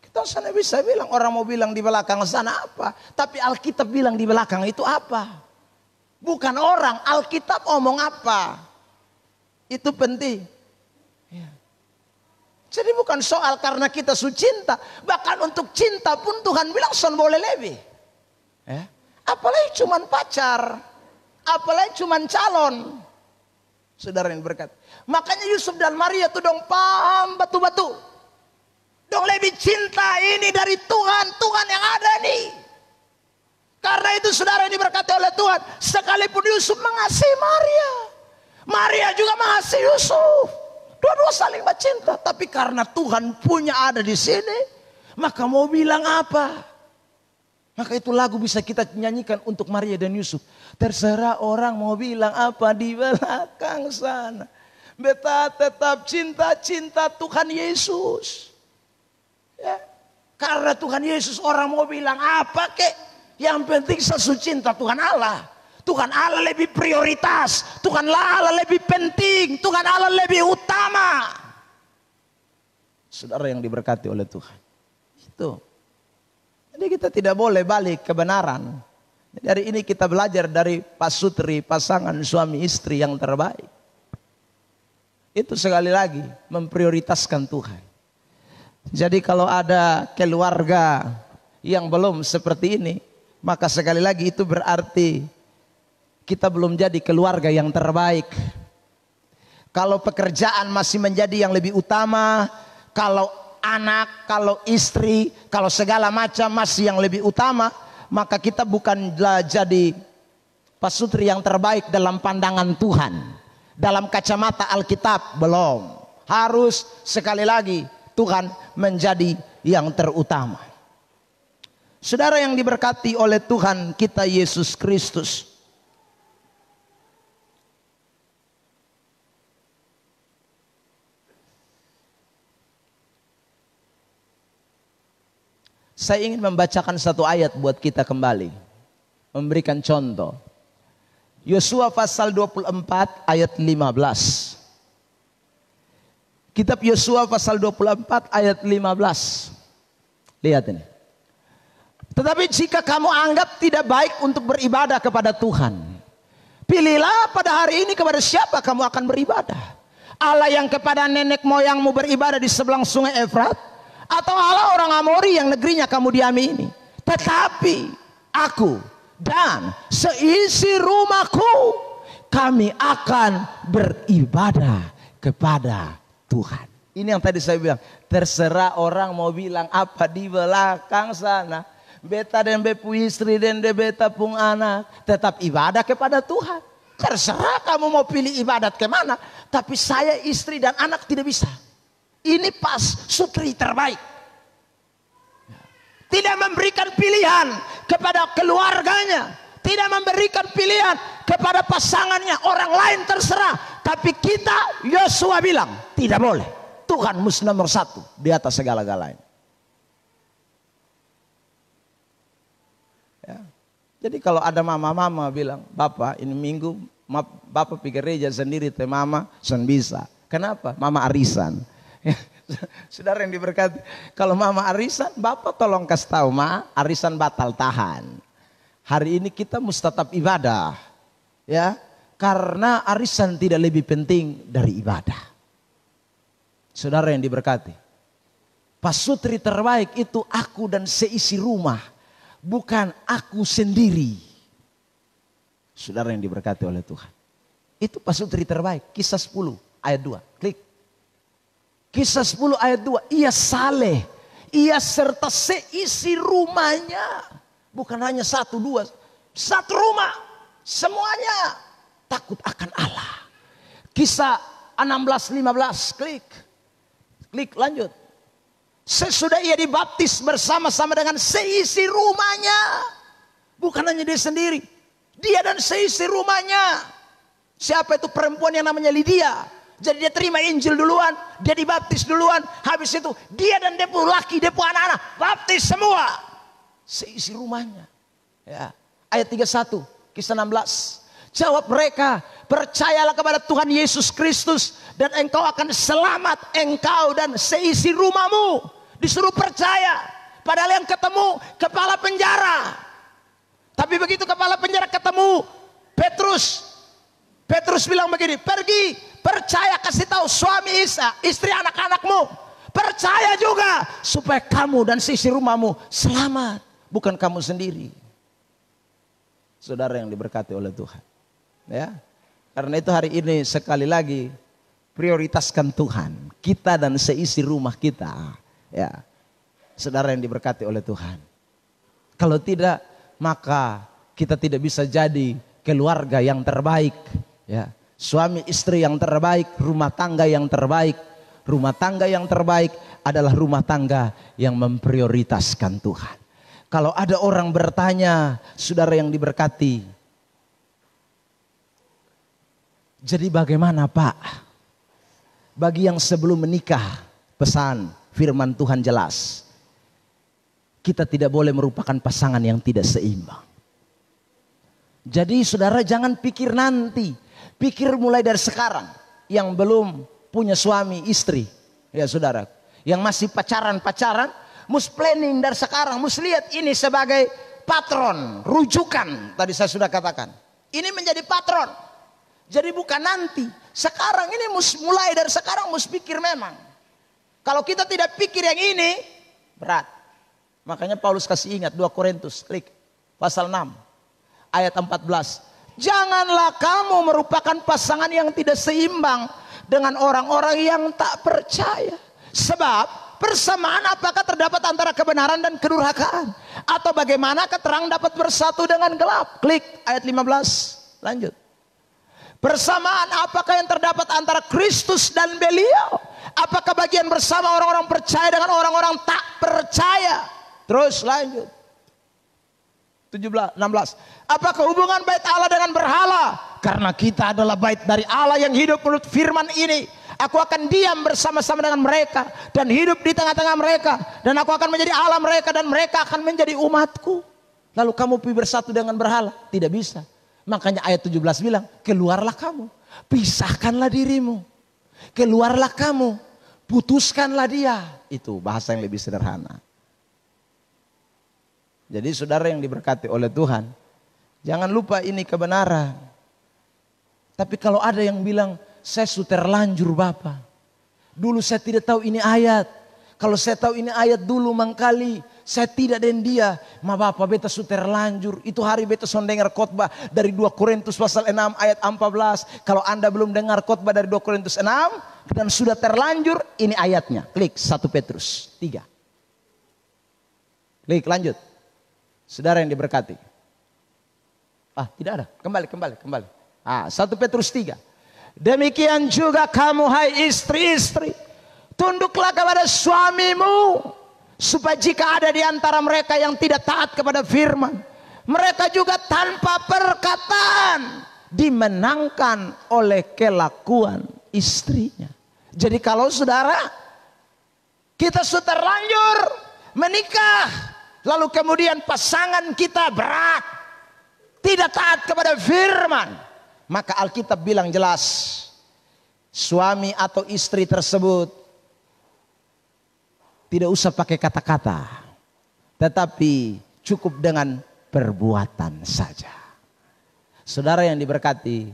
Speaker 1: kita sana bisa bilang orang mau bilang di belakang sana apa. Tapi Alkitab bilang di belakang itu apa. Bukan orang, Alkitab omong apa. Itu penting. Ya. Jadi bukan soal karena kita cinta. Bahkan untuk cinta pun Tuhan bilang son boleh lebih. Ya. Apalagi cuman pacar. Apalagi cuman calon. Saudara yang berkat. Makanya Yusuf dan Maria tuh dong paham batu-batu. Dong lebih cinta ini dari Tuhan. Tuhan yang ada nih. Karena itu saudara yang diberkati oleh Tuhan. Sekalipun Yusuf mengasihi Maria. Maria juga mengasihi Yusuf. Dua-dua saling bercinta. Tapi karena Tuhan punya ada di sini. Maka mau bilang apa? Maka itu lagu bisa kita nyanyikan untuk Maria dan Yusuf. Terserah orang mau bilang apa di belakang sana. Beta tetap cinta Tuhan Yesus. Ya. Karena Tuhan Yesus orang mau bilang apa kek. Yang penting sesuatu cinta Tuhan Allah. Tuhan Allah lebih prioritas. Tuhan Allah lebih penting. Tuhan Allah lebih utama. Saudara yang diberkati oleh Tuhan. Itu. Jadi kita tidak boleh balik kebenaran. Jadi hari ini kita belajar dari pasutri, pasangan suami istri yang terbaik. Itu sekali lagi memprioritaskan Tuhan. Jadi kalau ada keluarga yang belum seperti ini, maka sekali lagi itu berarti kita belum jadi keluarga yang terbaik. Kalau pekerjaan masih menjadi yang lebih utama, kalau anak, kalau istri, kalau segala macam masih yang lebih utama, maka kita bukanlah jadi pasutri yang terbaik dalam pandangan Tuhan. Dalam kacamata Alkitab belum. Harus sekali lagi Tuhan menjadi yang terutama. Saudara yang diberkati oleh Tuhan kita Yesus Kristus. Saya ingin membacakan satu ayat buat kita kembali. Memberikan contoh. Yosua pasal 24 ayat 15. Kitab Yosua pasal 24 ayat 15. Lihat ini. Tetapi jika kamu anggap tidak baik untuk beribadah kepada Tuhan, pilihlah pada hari ini kepada siapa kamu akan beribadah. Allah yang kepada nenek moyangmu beribadah di sebelah sungai Efrat, atau Allah orang Amori yang negerinya kamu diami ini. Tetapi aku dan seisi rumahku, kami akan beribadah kepada Tuhan. Ini yang tadi saya bilang, terserah orang mau bilang apa di belakang sana. Beta dan bepu istri dan beta pun anak, tetap ibadah kepada Tuhan. Terserah kamu mau pilih ibadat kemana, tapi saya istri dan anak tidak bisa. Ini pas sutri terbaik. Tidak memberikan pilihan kepada keluarganya, tidak memberikan pilihan kepada pasangannya, orang lain terserah. Tapi kita, Yosua bilang, tidak boleh. Tuhan mesti nomor satu di atas segala-galanya. Ya. Jadi kalau ada mama-mama bilang, Bapak ini minggu Bapak pergi gereja sendiri teh mama, sen bisa. Kenapa? Mama arisan. Saudara yang diberkati, kalau mama arisan, bapak tolong kasih tahu, ma, arisan batal, tahan. Hari ini kita mesti tetap ibadah, ya, karena arisan tidak lebih penting dari ibadah. Saudara yang diberkati, pasutri terbaik itu aku dan seisi rumah, bukan aku sendiri. Saudara yang diberkati oleh Tuhan, itu pasutri terbaik. Kisah 10 ayat 2, klik. Kisah 10 ayat 2, ia saleh, ia serta seisi rumahnya. Bukan hanya satu dua, satu rumah, semuanya takut akan Allah. Kisah 16:15, klik. Klik lanjut. Sesudah ia dibaptis bersama-sama dengan seisi rumahnya. Bukan hanya dia sendiri, dia dan seisi rumahnya. Siapa itu perempuan yang namanya Lydia? Jadi dia terima Injil duluan, dia dibaptis duluan. Habis itu dia dan dia pun laki, dia pun anak-anak baptis semua. Seisi rumahnya. Ya. Ayat 31, kisah 16. Jawab mereka, percayalah kepada Tuhan Yesus Kristus dan engkau akan selamat, engkau dan seisi rumahmu. Disuruh percaya. Padahal yang ketemu kepala penjara. Tapi begitu kepala penjara ketemu Petrus bilang begini, pergi, percaya, kasih tahu suami Isa, istri anak-anakmu. Percaya juga supaya kamu dan seisi rumahmu selamat, bukan kamu sendiri. Saudara yang diberkati oleh Tuhan. Ya. Karena itu hari ini sekali lagi prioritaskan Tuhan, kita dan seisi rumah kita. Ya. Saudara yang diberkati oleh Tuhan. Kalau tidak, maka kita tidak bisa jadi keluarga yang terbaik. Ya, suami istri yang terbaik, rumah tangga yang terbaik. Rumah tangga yang terbaik adalah rumah tangga yang memprioritaskan Tuhan. Kalau ada orang bertanya, saudara yang diberkati, jadi bagaimana Pak? Bagi yang sebelum menikah, pesan firman Tuhan jelas. Kita tidak boleh merupakan pasangan yang tidak seimbang. Jadi saudara jangan pikir nanti. Pikir mulai dari sekarang. Yang belum punya suami istri. Ya saudara. Yang masih pacaran. Mesti planning dari sekarang. Mesti lihat ini sebagai patron. Rujukan. Tadi saya sudah katakan. Ini menjadi patron. Jadi bukan nanti. Sekarang ini mesti mulai dari sekarang. Mesti pikir memang. Kalau kita tidak pikir yang ini. Berat. Makanya Paulus kasih ingat 2 Korintus. Klik. Pasal 6. Ayat 14. Janganlah kamu merupakan pasangan yang tidak seimbang dengan orang-orang yang tak percaya. Sebab persamaan apakah terdapat antara kebenaran dan kedurhakaan? Atau bagaimana terang dapat bersatu dengan gelap? Klik ayat 15. Lanjut. Persamaan apakah yang terdapat antara Kristus dan Beliau? Apakah bagian bersama orang-orang percaya dengan orang-orang tak percaya? Terus lanjut. 16. Apakah hubungan bait Allah dengan berhala? Karena kita adalah bait dari Allah yang hidup menurut firman ini. Aku akan diam bersama-sama dengan mereka dan hidup di tengah-tengah mereka, dan aku akan menjadi Allah mereka dan mereka akan menjadi umatku. Lalu kamu pergi bersatu dengan berhala? Tidak bisa. Makanya ayat 17 bilang, keluarlah kamu, pisahkanlah dirimu. Keluarlah kamu, putuskanlah dia. Itu bahasa yang lebih sederhana. Jadi saudara yang diberkati oleh Tuhan, jangan lupa ini kebenaran. Tapi kalau ada yang bilang, saya sudah terlanjur Bapak. Dulu saya tidak tahu ini ayat. Kalau saya tahu ini ayat dulu mangkali, saya tidak dan dia. Ma Bapak beta sudah terlanjur. Itu hari beta sudah dengar khotbah dari 2 Korintus pasal 6 ayat 14. Kalau Anda belum dengar khotbah dari 2 Korintus 6 dan sudah terlanjur, ini ayatnya. Klik 1 Petrus 3. Klik lanjut. Saudara yang diberkati. Tidak ada. Kembali. 1 Petrus 3. Demikian juga kamu hai istri-istri, tunduklah kepada suamimu, supaya jika ada di antara mereka yang tidak taat kepada firman, mereka juga tanpa perkataan dimenangkan oleh kelakuan istrinya. Jadi kalau saudara kita sudah terlanjur menikah, lalu kemudian pasangan kita berat, tidak taat kepada firman, maka Alkitab bilang jelas, suami atau istri tersebut tidak usah pakai kata-kata, tetapi cukup dengan perbuatan saja. Saudara yang diberkati,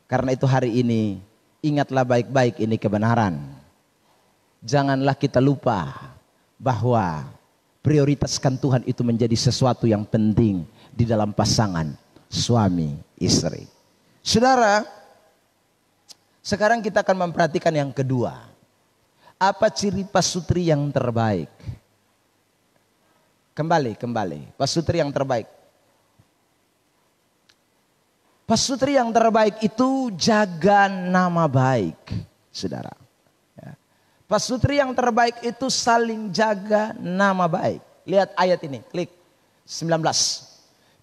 Speaker 1: karena itu hari ini ingatlah baik-baik ini kebenaran. Janganlah kita lupa bahwa prioritaskan Tuhan itu menjadi sesuatu yang penting di dalam pasangan suami istri. Saudara, sekarang kita akan memperhatikan yang kedua. Apa ciri pasutri yang terbaik? Kembali. Pasutri yang terbaik. Pasutri yang terbaik itu jaga nama baik, saudara. Ya. Pasutri yang terbaik itu saling jaga nama baik. Lihat ayat ini, klik 19.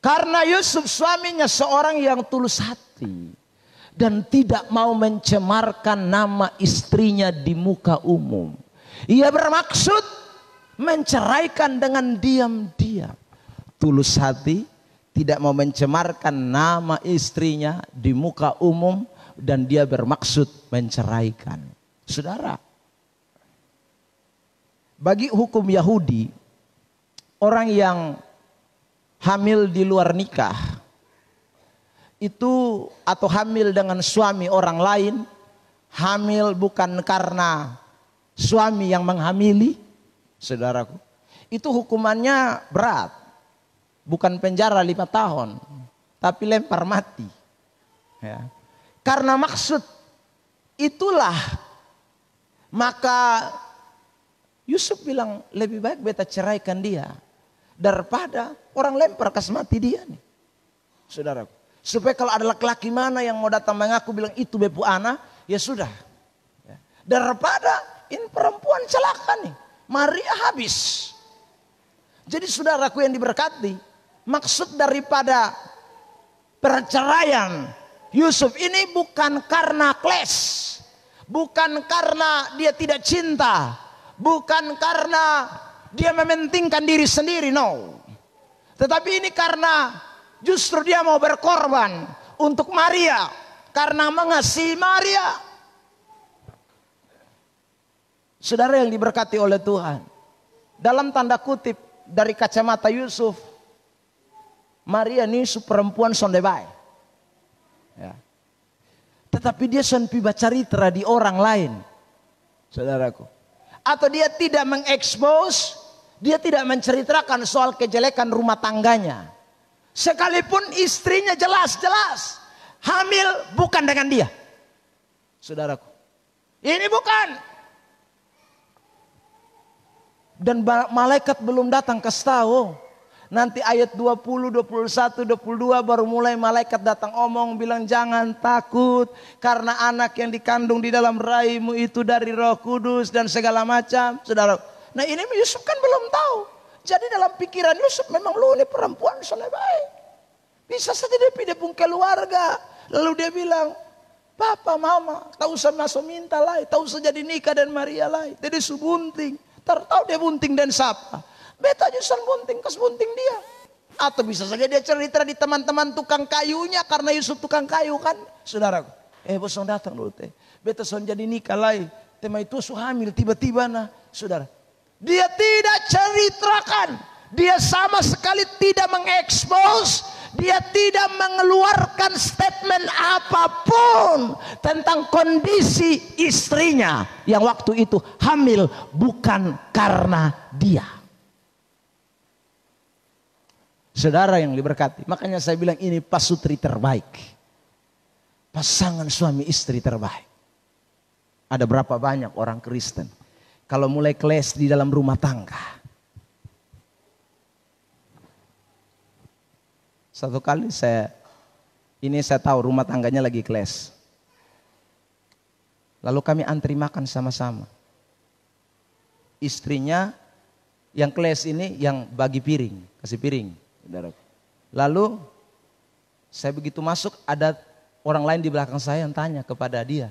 Speaker 1: Karena Yusuf suaminya seorang yang tulus hati dan tidak mau mencemarkan nama istrinya di muka umum. Ia bermaksud menceraikan dengan diam-diam. Tulus hati, tidak mau mencemarkan nama istrinya di muka umum, dan dia bermaksud menceraikan. Saudara, bagi hukum Yahudi, orang yang hamil di luar nikah itu atau hamil dengan suami orang lain, hamil bukan karena suami yang menghamili, saudaraku, itu hukumannya berat, bukan penjara 5 tahun, tapi lempar mati. Ya. Karena maksud itulah, maka Yusuf bilang lebih baik beta ceraikan dia daripada orang lempar kas mati dia nih, saudaraku. Supaya kalau ada laki-laki mana yang mau datang mengaku bilang itu bepu ana, ya sudah. Ya. Daripada ini perempuan celaka nih, Maria habis. Jadi saudaraku yang diberkati, maksud daripada perceraian Yusuf ini bukan karena kles, bukan karena dia tidak cinta, bukan karena dia mementingkan diri sendiri, no. Tetapi ini karena justru dia mau berkorban untuk Maria karena mengasihi Maria. Saudara yang diberkati oleh Tuhan, dalam tanda kutip dari kacamata Yusuf, Maria ini perempuan sondebai. Ya. Tetapi dia sonpi baca cerita di orang lain, saudaraku. Atau dia tidak mengekspos, dia tidak menceritakan soal kejelekan rumah tangganya. Sekalipun istrinya jelas-jelas hamil bukan dengan dia. Saudaraku, ini bukan. Dan malaikat belum datang kasih tahu. Nanti ayat 20, 21, 22 baru mulai malaikat datang omong bilang jangan takut. Karena anak yang dikandung di dalam rahimmu itu dari Roh Kudus dan segala macam. Saudara, nah ini Yusuf kan belum tahu. Jadi dalam pikiran Yusuf memang lu ini perempuan soalnya baik. Bisa saja dia pindah pun keluarga. Lalu dia bilang, Papa, Mama, tak usah masuk minta lah. Tak usah jadi nikah dan Maria lah. Jadi subunting. Tahu dia bunting dan siapa. Beta jusan bunting, kes bunting dia. Atau bisa saja dia cerita di teman-teman tukang kayunya. Karena Yusuf tukang kayu kan. Saudaraku, bosong datang dulu teh. Beta son jadi nikah lah. Tema itu hamil tiba-tiba nah. Saudara, dia tidak ceritakan. Dia sama sekali tidak mengekspos. Dia tidak mengeluarkan statement apapun tentang kondisi istrinya yang waktu itu hamil bukan karena dia. Saudara yang diberkati, makanya saya bilang ini pasutri terbaik. Pasangan suami istri terbaik. Ada berapa banyak orang Kristen kalau mulai kles di dalam rumah tangga. Satu kali saya tahu rumah tangganya lagi kles. Lalu kami antri makan sama-sama. Istrinya yang kles ini yang bagi piring, kasih piring. Lalu saya begitu masuk ada orang lain di belakang saya yang tanya kepada dia.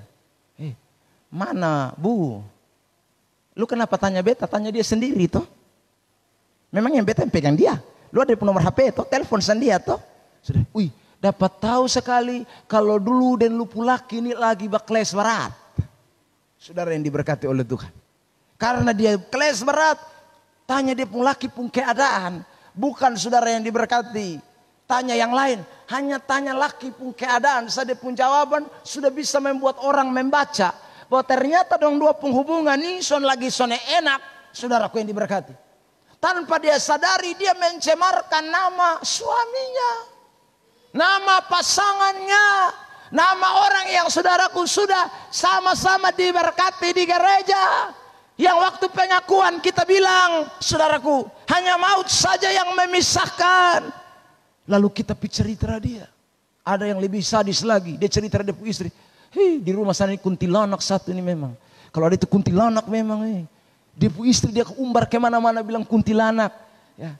Speaker 1: Mana Bu? Lu kenapa tanya beta? Tanya dia sendiri toh. Memang yang beta yang pegang dia. Lu ada nomor HP toh, telepon dia toh. Sudah, dapat tahu sekali kalau dulu dan lu pulak ini lagi bakles barat. Saudara yang diberkati oleh Tuhan. Karena dia keles berat, tanya dia pun laki pun keadaan. Bukan saudara yang diberkati, tanya yang lain. Hanya tanya laki pun keadaan. Saya pun jawaban sudah bisa membuat orang membaca. Bahwa ternyata dong dua penghubungan ini lagi enak. Saudaraku yang diberkati. Tanpa dia sadari dia mencemarkan nama suaminya. Nama pasangannya. Nama orang yang saudaraku sudah sama-sama diberkati di gereja. Yang waktu pengakuan kita bilang, saudaraku, hanya maut saja yang memisahkan. Lalu kita cerita dia. Ada yang lebih sadis lagi. Dia cerita dia punya istri. Di rumah sana ini kuntilanak satu ini memang. Kalau ada itu kuntilanak memang. Dia punya istri dia umbar kemana-mana bilang kuntilanak. Ya.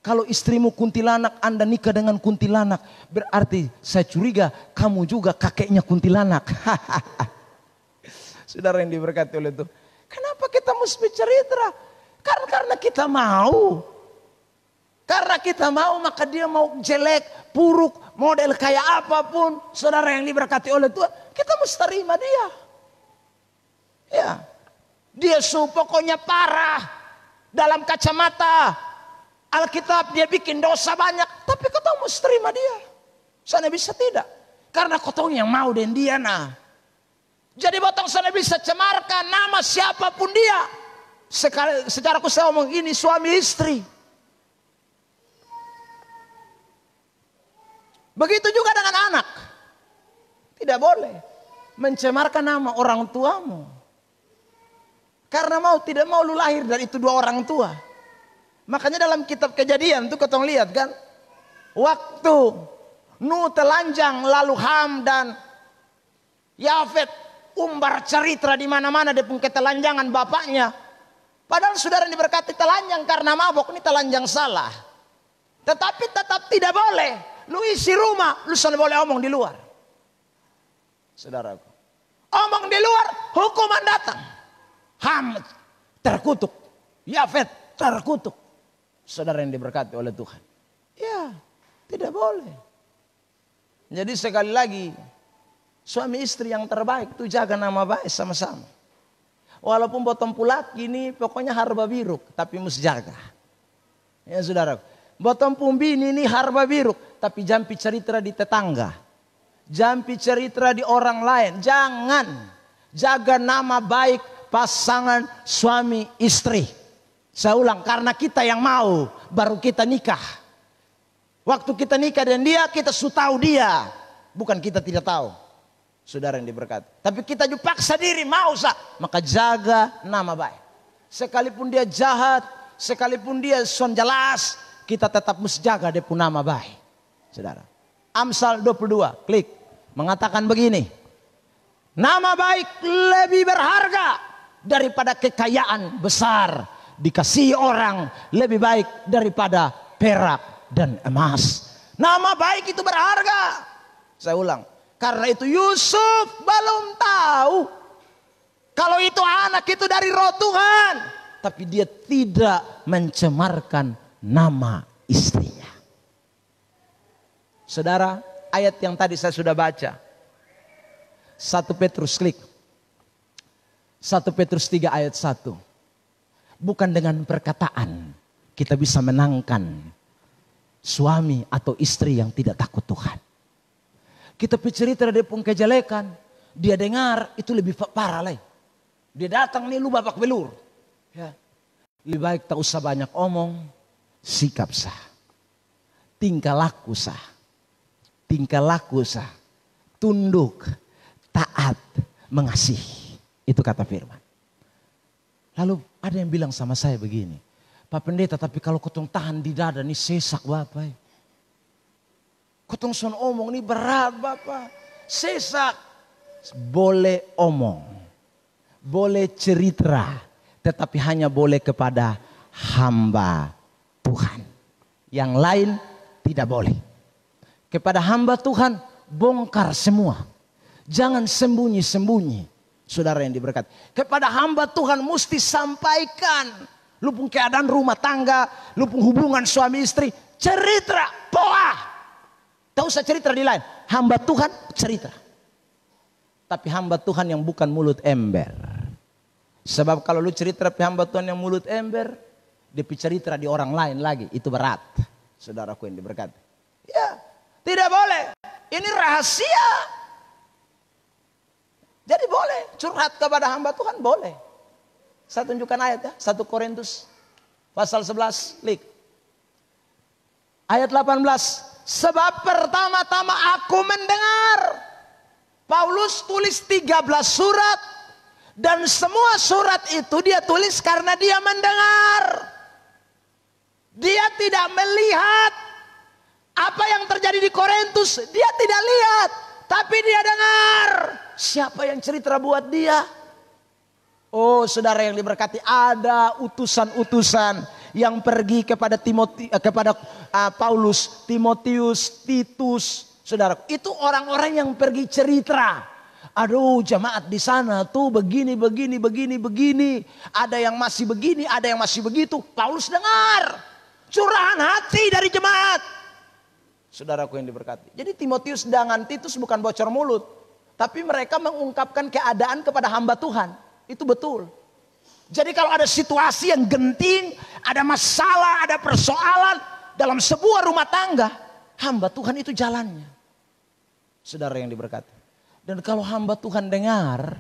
Speaker 1: Kalau istrimu kuntilanak, Anda nikah dengan kuntilanak. Berarti saya curiga kamu juga kakeknya kuntilanak. Saudara yang diberkati oleh Tuhan. Kenapa kita mesti cerita? Karena kita mau. Karena kita mau maka dia mau jelek, buruk, model kayak apapun. Saudara yang diberkati oleh Tuhan. Kita mesti terima dia. Ya. Dia pokoknya parah. Dalam kacamata Alkitab dia bikin dosa banyak, tapi kau mesti terima dia. Sana bisa tidak, karena kau yang mau dan dia nah. Jadi botong sana bisa cemarkan nama siapapun dia. Secara aku saya ngomong ini suami istri. Begitu juga dengan anak. Tidak boleh mencemarkan nama orang tuamu. Karena mau tidak mau lu lahir dari itu dua orang tua. Makanya dalam kitab Kejadian tuh ketong lihat kan. Waktu Nuh telanjang lalu Ham dan Yafet umbar cerita di mana-mana dia pun ketelanjangan bapaknya. Padahal saudara diberkati telanjang karena mabok, ini telanjang salah. Tetapi tetap tidak boleh. Lu isi rumah, lu sana boleh omong di luar. Saudaraku. Omong di luar, hukuman datang. Ham terkutuk. Yafet terkutuk. Saudara yang diberkati oleh Tuhan. Ya, tidak boleh. Jadi sekali lagi, suami istri yang terbaik itu jaga nama baik sama-sama. Walaupun botong pulak ini pokoknya harba biruk, tapi mesti jaga. Ya saudara, botong pumbini ini harba biruk, tapi jampi cerita di tetangga. Jampi cerita di orang lain. Jangan jaga nama baik pasangan suami istri. Saya ulang, karena kita yang mau, baru kita nikah. Waktu kita nikah dan dia, kita sudah tahu dia. Bukan kita tidak tahu. Saudara yang diberkati. Tapi kita juga paksa diri, mau sah. Maka jaga nama baik. Sekalipun dia jahat, sekalipun dia son jelas, kita tetap mesti jaga dia pun nama baik. Saudara. Amsal 22, klik. Mengatakan begini. Nama baik lebih berharga daripada kekayaan besar. Dikasihi orang lebih baik daripada perak dan emas. Nama baik itu berharga. Saya ulang. Karena itu Yusuf belum tahu. Kalau itu anak itu dari roh Tuhan. Tapi dia tidak mencemarkan nama istrinya. Saudara, ayat yang tadi saya sudah baca. 1 Petrus klik. 1 Petrus 3 ayat 1. Bukan dengan perkataan kita bisa menangkan suami atau istri yang tidak takut Tuhan. Kita cerita dia pun kejelekan, dia dengar itu lebih parah lagi. Dia datang nih lu babak belur. Ya. Lebih baik tak usah banyak omong, sikap sah. Tingkah laku sah. Tingkah laku sah. Tunduk, taat, mengasihi. Itu kata firman. Lalu ada yang bilang sama saya begini. Pak Pendeta, tapi kalau kotong tahan di dada ini sesak Bapak. Kotong son omong ini berat Bapak. Sesak. Boleh omong. Boleh cerita. Tetapi hanya boleh kepada hamba Tuhan. Yang lain tidak boleh. Kepada hamba Tuhan bongkar semua. Jangan sembunyi-sembunyi. Saudara yang diberkati. Kepada hamba Tuhan mesti sampaikan. Lu pun keadaan rumah tangga. Lu pun hubungan suami istri. Cerita. Poa. Tak usah cerita di lain. Hamba Tuhan cerita. Tapi hamba Tuhan yang bukan mulut ember. Sebab kalau lu cerita hamba Tuhan yang mulut ember, dia cerita di orang lain lagi, itu berat. Saudaraku yang diberkati. Ya, tidak boleh. Ini rahasia. Jadi boleh curhat kepada hamba Tuhan, boleh. Saya tunjukkan ayat ya, 1 Korintus pasal 11, klik. Ayat 18. Sebab pertama-tama aku mendengar. Paulus tulis 13 surat. Dan semua surat itu dia tulis karena dia mendengar. Dia tidak melihat apa yang terjadi di Korintus. Dia tidak lihat. Tapi dia dengar. Siapa yang cerita buat dia? Oh saudara yang diberkati, ada utusan-utusan yang pergi kepada Paulus, Timotius, Titus, saudara. Itu orang-orang yang pergi cerita. Aduh jemaat di sana tuh begini. Ada yang masih begini, ada yang masih begitu. Paulus dengar curahan hati dari jemaat. Saudaraku yang diberkati. Jadi Timotius dengan Titus bukan bocor mulut. Tapi mereka mengungkapkan keadaan kepada hamba Tuhan. Itu betul. Jadi kalau ada situasi yang genting, ada masalah, ada persoalan dalam sebuah rumah tangga, hamba Tuhan itu jalannya. Saudara yang diberkati. Dan kalau hamba Tuhan dengar,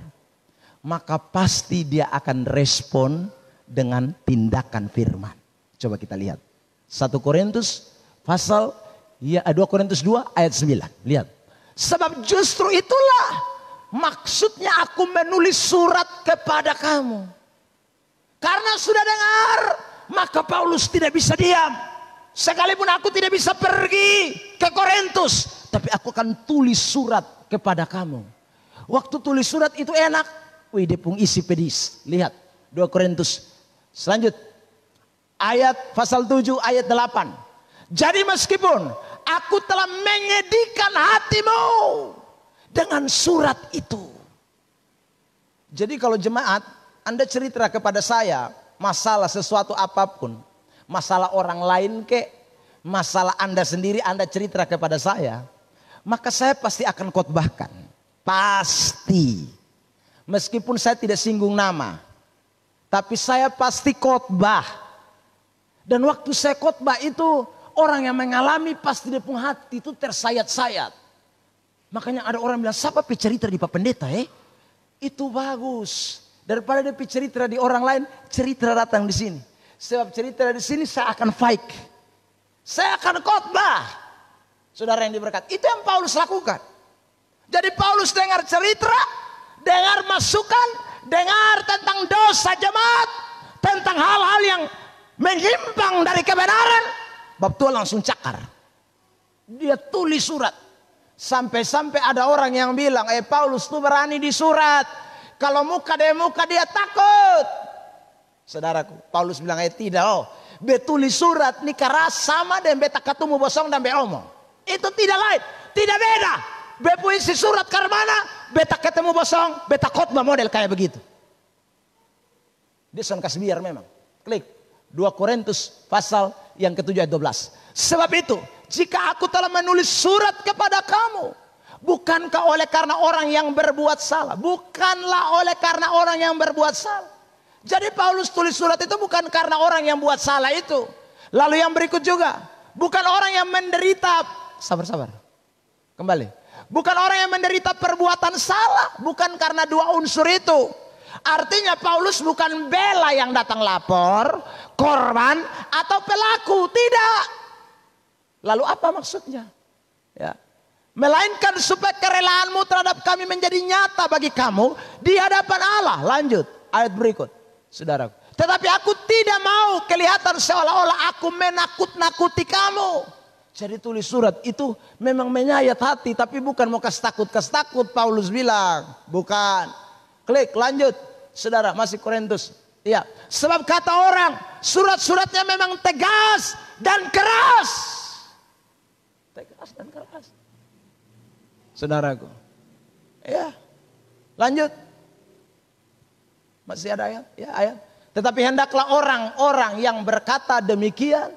Speaker 1: maka pasti dia akan respon dengan tindakan firman. Coba kita lihat. 1 Korintus pasal 2 Korintus 2 ayat 9. Lihat. Sebab justru itulah maksudnya aku menulis surat kepada kamu. Karena sudah dengar, maka Paulus tidak bisa diam. Sekalipun aku tidak bisa pergi ke Korintus, tapi aku akan tulis surat kepada kamu. Waktu tulis surat itu enak. Wih, depung isi pedis. Lihat 2 Korintus. Selanjut. Ayat pasal 7 ayat 8. Jadi meskipun aku telah menyedihkan hatimu dengan surat itu. Jadi kalau jemaat, Anda cerita kepada saya masalah sesuatu apapun, masalah orang lain kek, masalah Anda sendiri, Anda cerita kepada saya, maka saya pasti akan khotbahkan. Pasti. Meskipun saya tidak singgung nama, tapi saya pasti khotbah. Dan waktu saya khotbah itu, orang yang mengalami pasti dia punya hati itu tersayat-sayat. Makanya ada orang bilang, siapa cerita di Pak Pendeta Itu bagus. Daripada dia cerita di orang lain, cerita datang di sini. Sebab cerita di sini saya akan fight. Saya akan khotbah. Saudara yang diberkati. Itu yang Paulus lakukan. Jadi Paulus dengar cerita, dengar masukan, dengar tentang dosa jemaat, tentang hal-hal yang menyimpang dari kebenaran. Bab Tuhan langsung cakar. Dia tulis surat. Sampai-sampai ada orang yang bilang, Paulus tuh berani di surat. Kalau muka dia takut. Saudaraku, Paulus bilang, tidak betulis surat ni keras sama dan beta ketemu bosong dan be omong. Itu tidak lain, tidak beda. Be puisi surat karena beta ketemu bosong, beta khotbah model kayak begitu. Dia son kasih biar memang. Klik 2 Korintus pasal yang ke-7 ayat 12. Sebab itu, jika aku telah menulis surat kepada kamu, bukankah oleh karena orang yang berbuat salah? Bukanlah oleh karena orang yang berbuat salah. Jadi Paulus tulis surat itu bukan karena orang yang buat salah itu. Lalu yang berikut juga, bukan orang yang menderita, sabar. Kembali. Bukan orang yang menderita perbuatan salah, bukan karena dua unsur itu. Artinya Paulus bukan bela yang datang lapor, korban atau pelaku, tidak. Lalu apa maksudnya? Ya. Melainkan supaya kerelaanmu terhadap kami menjadi nyata bagi kamu di hadapan Allah. Lanjut ayat berikut, saudaraku. Tetapi aku tidak mau kelihatan seolah-olah aku menakut-nakuti kamu. Jadi tulis surat itu memang menyayat hati, tapi bukan mau kasih takut. Paulus bilang, bukan. Klik lanjut, saudara, masih Korintus. Iya, sebab kata orang, surat-suratnya memang tegas dan keras. Tegas dan keras. Saudaraku. Ya. Lanjut. Masih ada ayat? Ya, ayat. Tetapi hendaklah orang-orang yang berkata demikian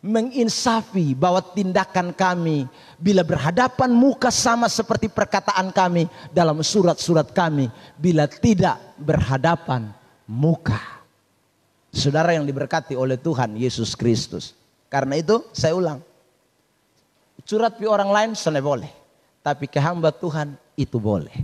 Speaker 1: menginsafi bahwa tindakan kami bila berhadapan muka sama seperti perkataan kami dalam surat-surat kami, bila tidak berhadapan muka. Saudara yang diberkati oleh Tuhan Yesus Kristus. Karena itu saya ulang. Curhat pi orang lain sana boleh. Tapi ke hamba Tuhan itu boleh.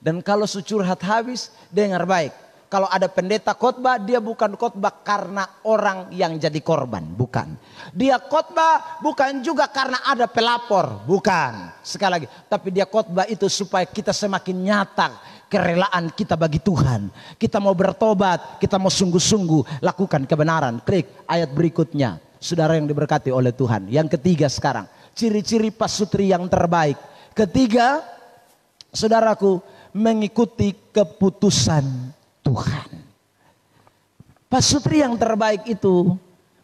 Speaker 1: Dan kalau curhat habis, dengar baik. Kalau ada pendeta khotbah, dia bukan khotbah karena orang yang jadi korban, bukan. Dia khotbah bukan juga karena ada pelapor, bukan. Sekali lagi, tapi dia khotbah itu supaya kita semakin nyata kerelaan kita bagi Tuhan. Kita mau bertobat, kita mau sungguh-sungguh lakukan kebenaran. Klik ayat berikutnya, saudara yang diberkati oleh Tuhan. Yang ketiga sekarang, ciri-ciri pasutri yang terbaik. Ketiga, saudaraku, mengikuti keputusan Tuhan. Pasutri yang terbaik itu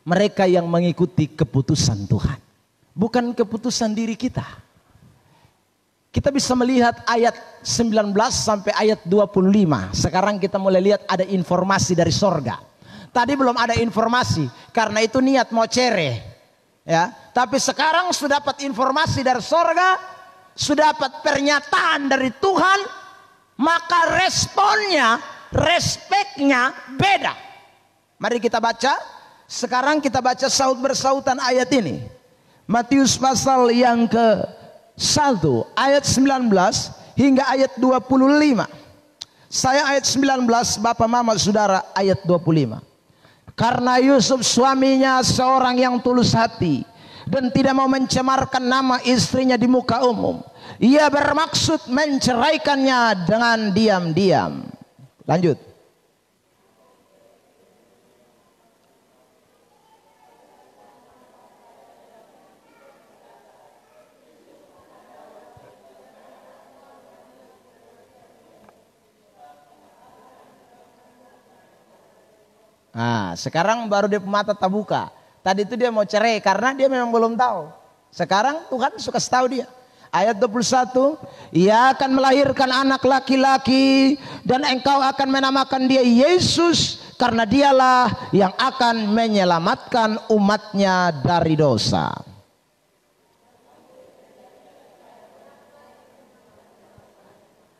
Speaker 1: mereka yang mengikuti keputusan Tuhan, bukan keputusan diri kita. Kita bisa melihat ayat 19 sampai ayat 25. Sekarang kita mulai lihat ada informasi dari sorga. Tadi belum ada informasi, karena itu niat mau cereh. Ya, tapi sekarang sudah dapat informasi dari sorga, sudah dapat pernyataan dari Tuhan, maka responnya, respeknya beda. Mari kita baca. Sekarang kita baca saut bersautan ayat ini. Matius pasal yang ke-1 ayat 19 hingga ayat 25. Saya ayat 19, Bapak Mama Saudara ayat 25. Karena Yusuf suaminya seorang yang tulus hati dan tidak mau mencemarkan nama istrinya di muka umum, ia bermaksud menceraikannya dengan diam-diam. Lanjut. Nah, sekarang baru dia mata terbuka. Tadi itu dia mau cerai karena dia memang belum tahu. Sekarang Tuhan suka tahu dia. Ayat 21, ia akan melahirkan anak laki-laki dan engkau akan menamakan dia Yesus, karena dialah yang akan menyelamatkan umatnya dari dosa.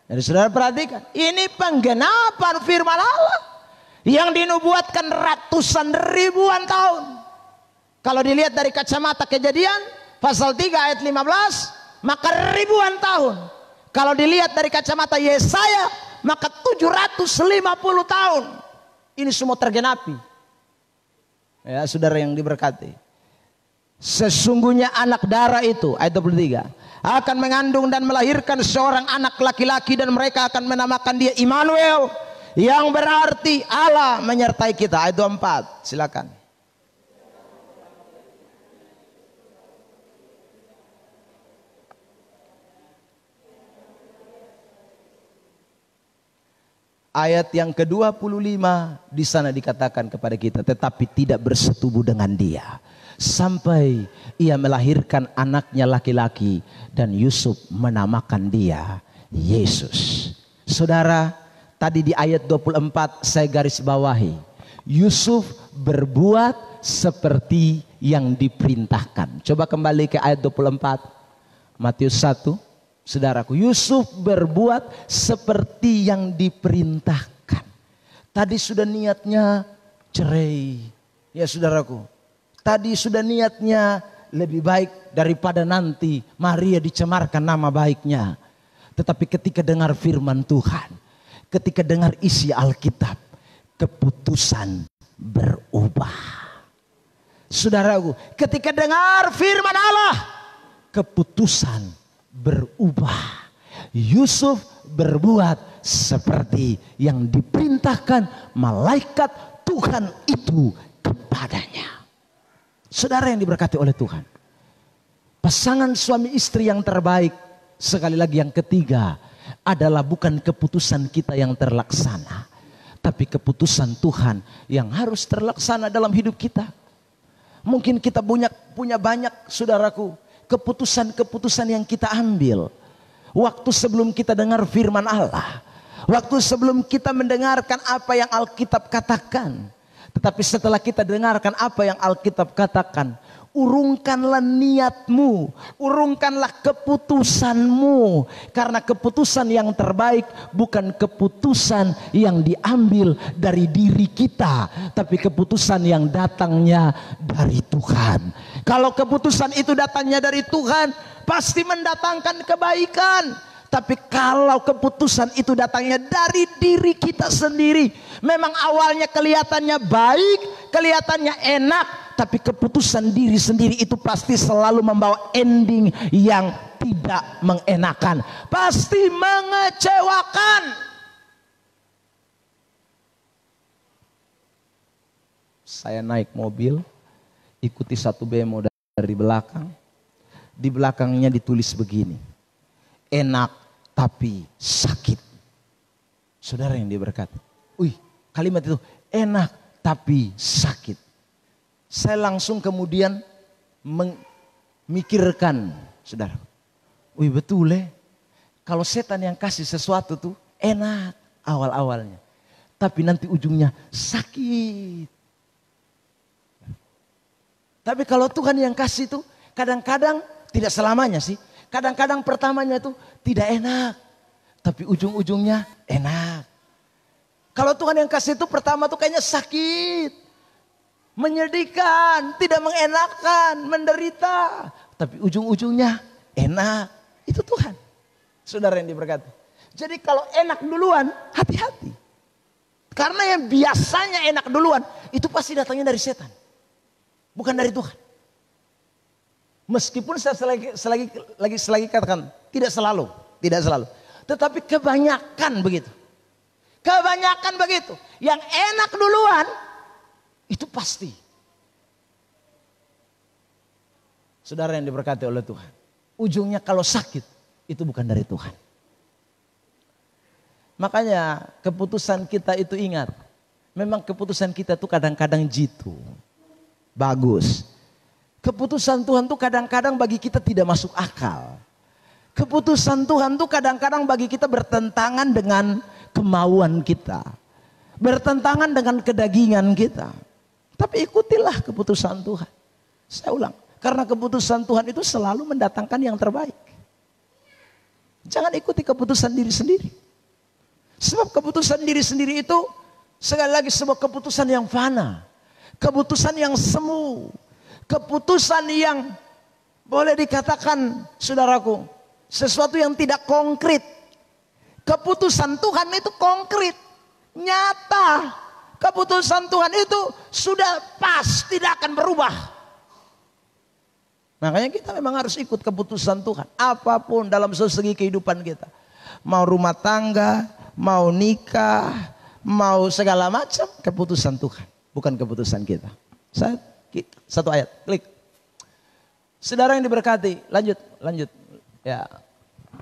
Speaker 1: Jadi saudara perhatikan, ini penggenapan firman Allah yang dinubuatkan ratusan ribuan tahun. Kalau dilihat dari kacamata Kejadian pasal 3 ayat 15, maka ribuan tahun. Kalau dilihat dari kacamata Yesaya, maka 750 tahun. Ini semua tergenapi. Ya, saudara yang diberkati. Sesungguhnya anak darah itu, ayat 23, akan mengandung dan melahirkan seorang anak laki-laki, dan mereka akan menamakan dia Immanuel, yang berarti Allah menyertai kita. Ayat 24, silakan. Ayat yang ke-25 di sana dikatakan kepada kita, tetapi tidak bersetubuh dengan dia sampai ia melahirkan anaknya laki-laki, dan Yusuf menamakan dia Yesus. Saudara, tadi di ayat 24 saya garis bawahi, Yusuf berbuat seperti yang diperintahkan. Coba kembali ke ayat 24 Matius 1. Saudaraku, Yusuf berbuat seperti yang diperintahkan. Tadi sudah niatnya cerai. Ya saudaraku, tadi sudah niatnya lebih baik daripada nanti Maria dicemarkan nama baiknya. Tetapi ketika dengar firman Tuhan, ketika dengar isi Alkitab, keputusan berubah. Saudaraku, ketika dengar firman Allah, keputusan berubah. Yusuf berbuat seperti yang diperintahkan malaikat Tuhan itu kepadanya. Saudara yang diberkati oleh Tuhan, pasangan suami istri yang terbaik, sekali lagi yang ketiga, adalah bukan keputusan kita yang terlaksana, tapi keputusan Tuhan yang harus terlaksana dalam hidup kita. Mungkin kita punya banyak, saudaraku, keputusan-keputusan yang kita ambil waktu sebelum kita dengar firman Allah, waktu sebelum kita mendengarkan apa yang Alkitab katakan. Tetapi setelah kita dengarkan apa yang Alkitab katakan, urungkanlah niatmu, urungkanlah keputusanmu. Karena keputusan yang terbaik bukan keputusan yang diambil dari diri kita, tapi keputusan yang datangnya dari Tuhan. Kalau keputusan itu datangnya dari Tuhan, pasti mendatangkan kebaikan. Tapi kalau keputusan itu datangnya dari diri kita sendiri, memang awalnya kelihatannya baik, kelihatannya enak, tapi keputusan diri sendiri itu pasti selalu membawa ending yang tidak mengenakan, pasti mengecewakan. Saya naik mobil, ikuti satu bemo dari belakang. Di belakangnya ditulis begini, enak tapi sakit. Saudara yang diberkati, kalimat itu enak tapi sakit. Saya langsung kemudian memikirkan, saudara, betul kalau setan yang kasih sesuatu tuh enak awal-awalnya, tapi nanti ujungnya sakit. Tapi kalau Tuhan yang kasih tuh kadang-kadang, tidak selamanya sih, kadang-kadang pertamanya itu tidak enak, tapi ujung-ujungnya enak. Kalau Tuhan yang kasih itu pertama tuh kayaknya sakit, menyedihkan, tidak mengenakan, menderita, tapi ujung-ujungnya enak. Itu Tuhan. Saudara yang diberkati. Jadi kalau enak duluan, hati-hati. Karena yang biasanya enak duluan, itu pasti datangnya dari setan, bukan dari Tuhan. Meskipun saya selagi katakan tidak selalu, tetapi kebanyakan begitu. Kebanyakan begitu. Yang enak duluan itu pasti. Saudara yang diberkati oleh Tuhan, ujungnya kalau sakit itu bukan dari Tuhan. Makanya keputusan kita itu, ingat, memang keputusan kita itu kadang-kadang jitu, bagus. Keputusan Tuhan tuh kadang-kadang bagi kita tidak masuk akal. Keputusan Tuhan tuh kadang-kadang bagi kita bertentangan dengan kemauan kita, bertentangan dengan kedagingan kita. Tapi ikutilah keputusan Tuhan. Saya ulang, karena keputusan Tuhan itu selalu mendatangkan yang terbaik. Jangan ikuti keputusan diri sendiri. Sebab keputusan diri sendiri itu sekali lagi sebuah keputusan yang fana, keputusan yang semu. Keputusan yang boleh dikatakan, saudaraku, sesuatu yang tidak konkret. Keputusan Tuhan itu konkret, nyata. Keputusan Tuhan itu sudah pas, tidak akan berubah. Makanya kita memang harus ikut keputusan Tuhan. Apapun dalam segi kehidupan kita. Mau rumah tangga, mau nikah, mau segala macam, keputusan Tuhan, bukan keputusan kita. Satu ayat, klik. Saudara yang diberkati, lanjut. Ya.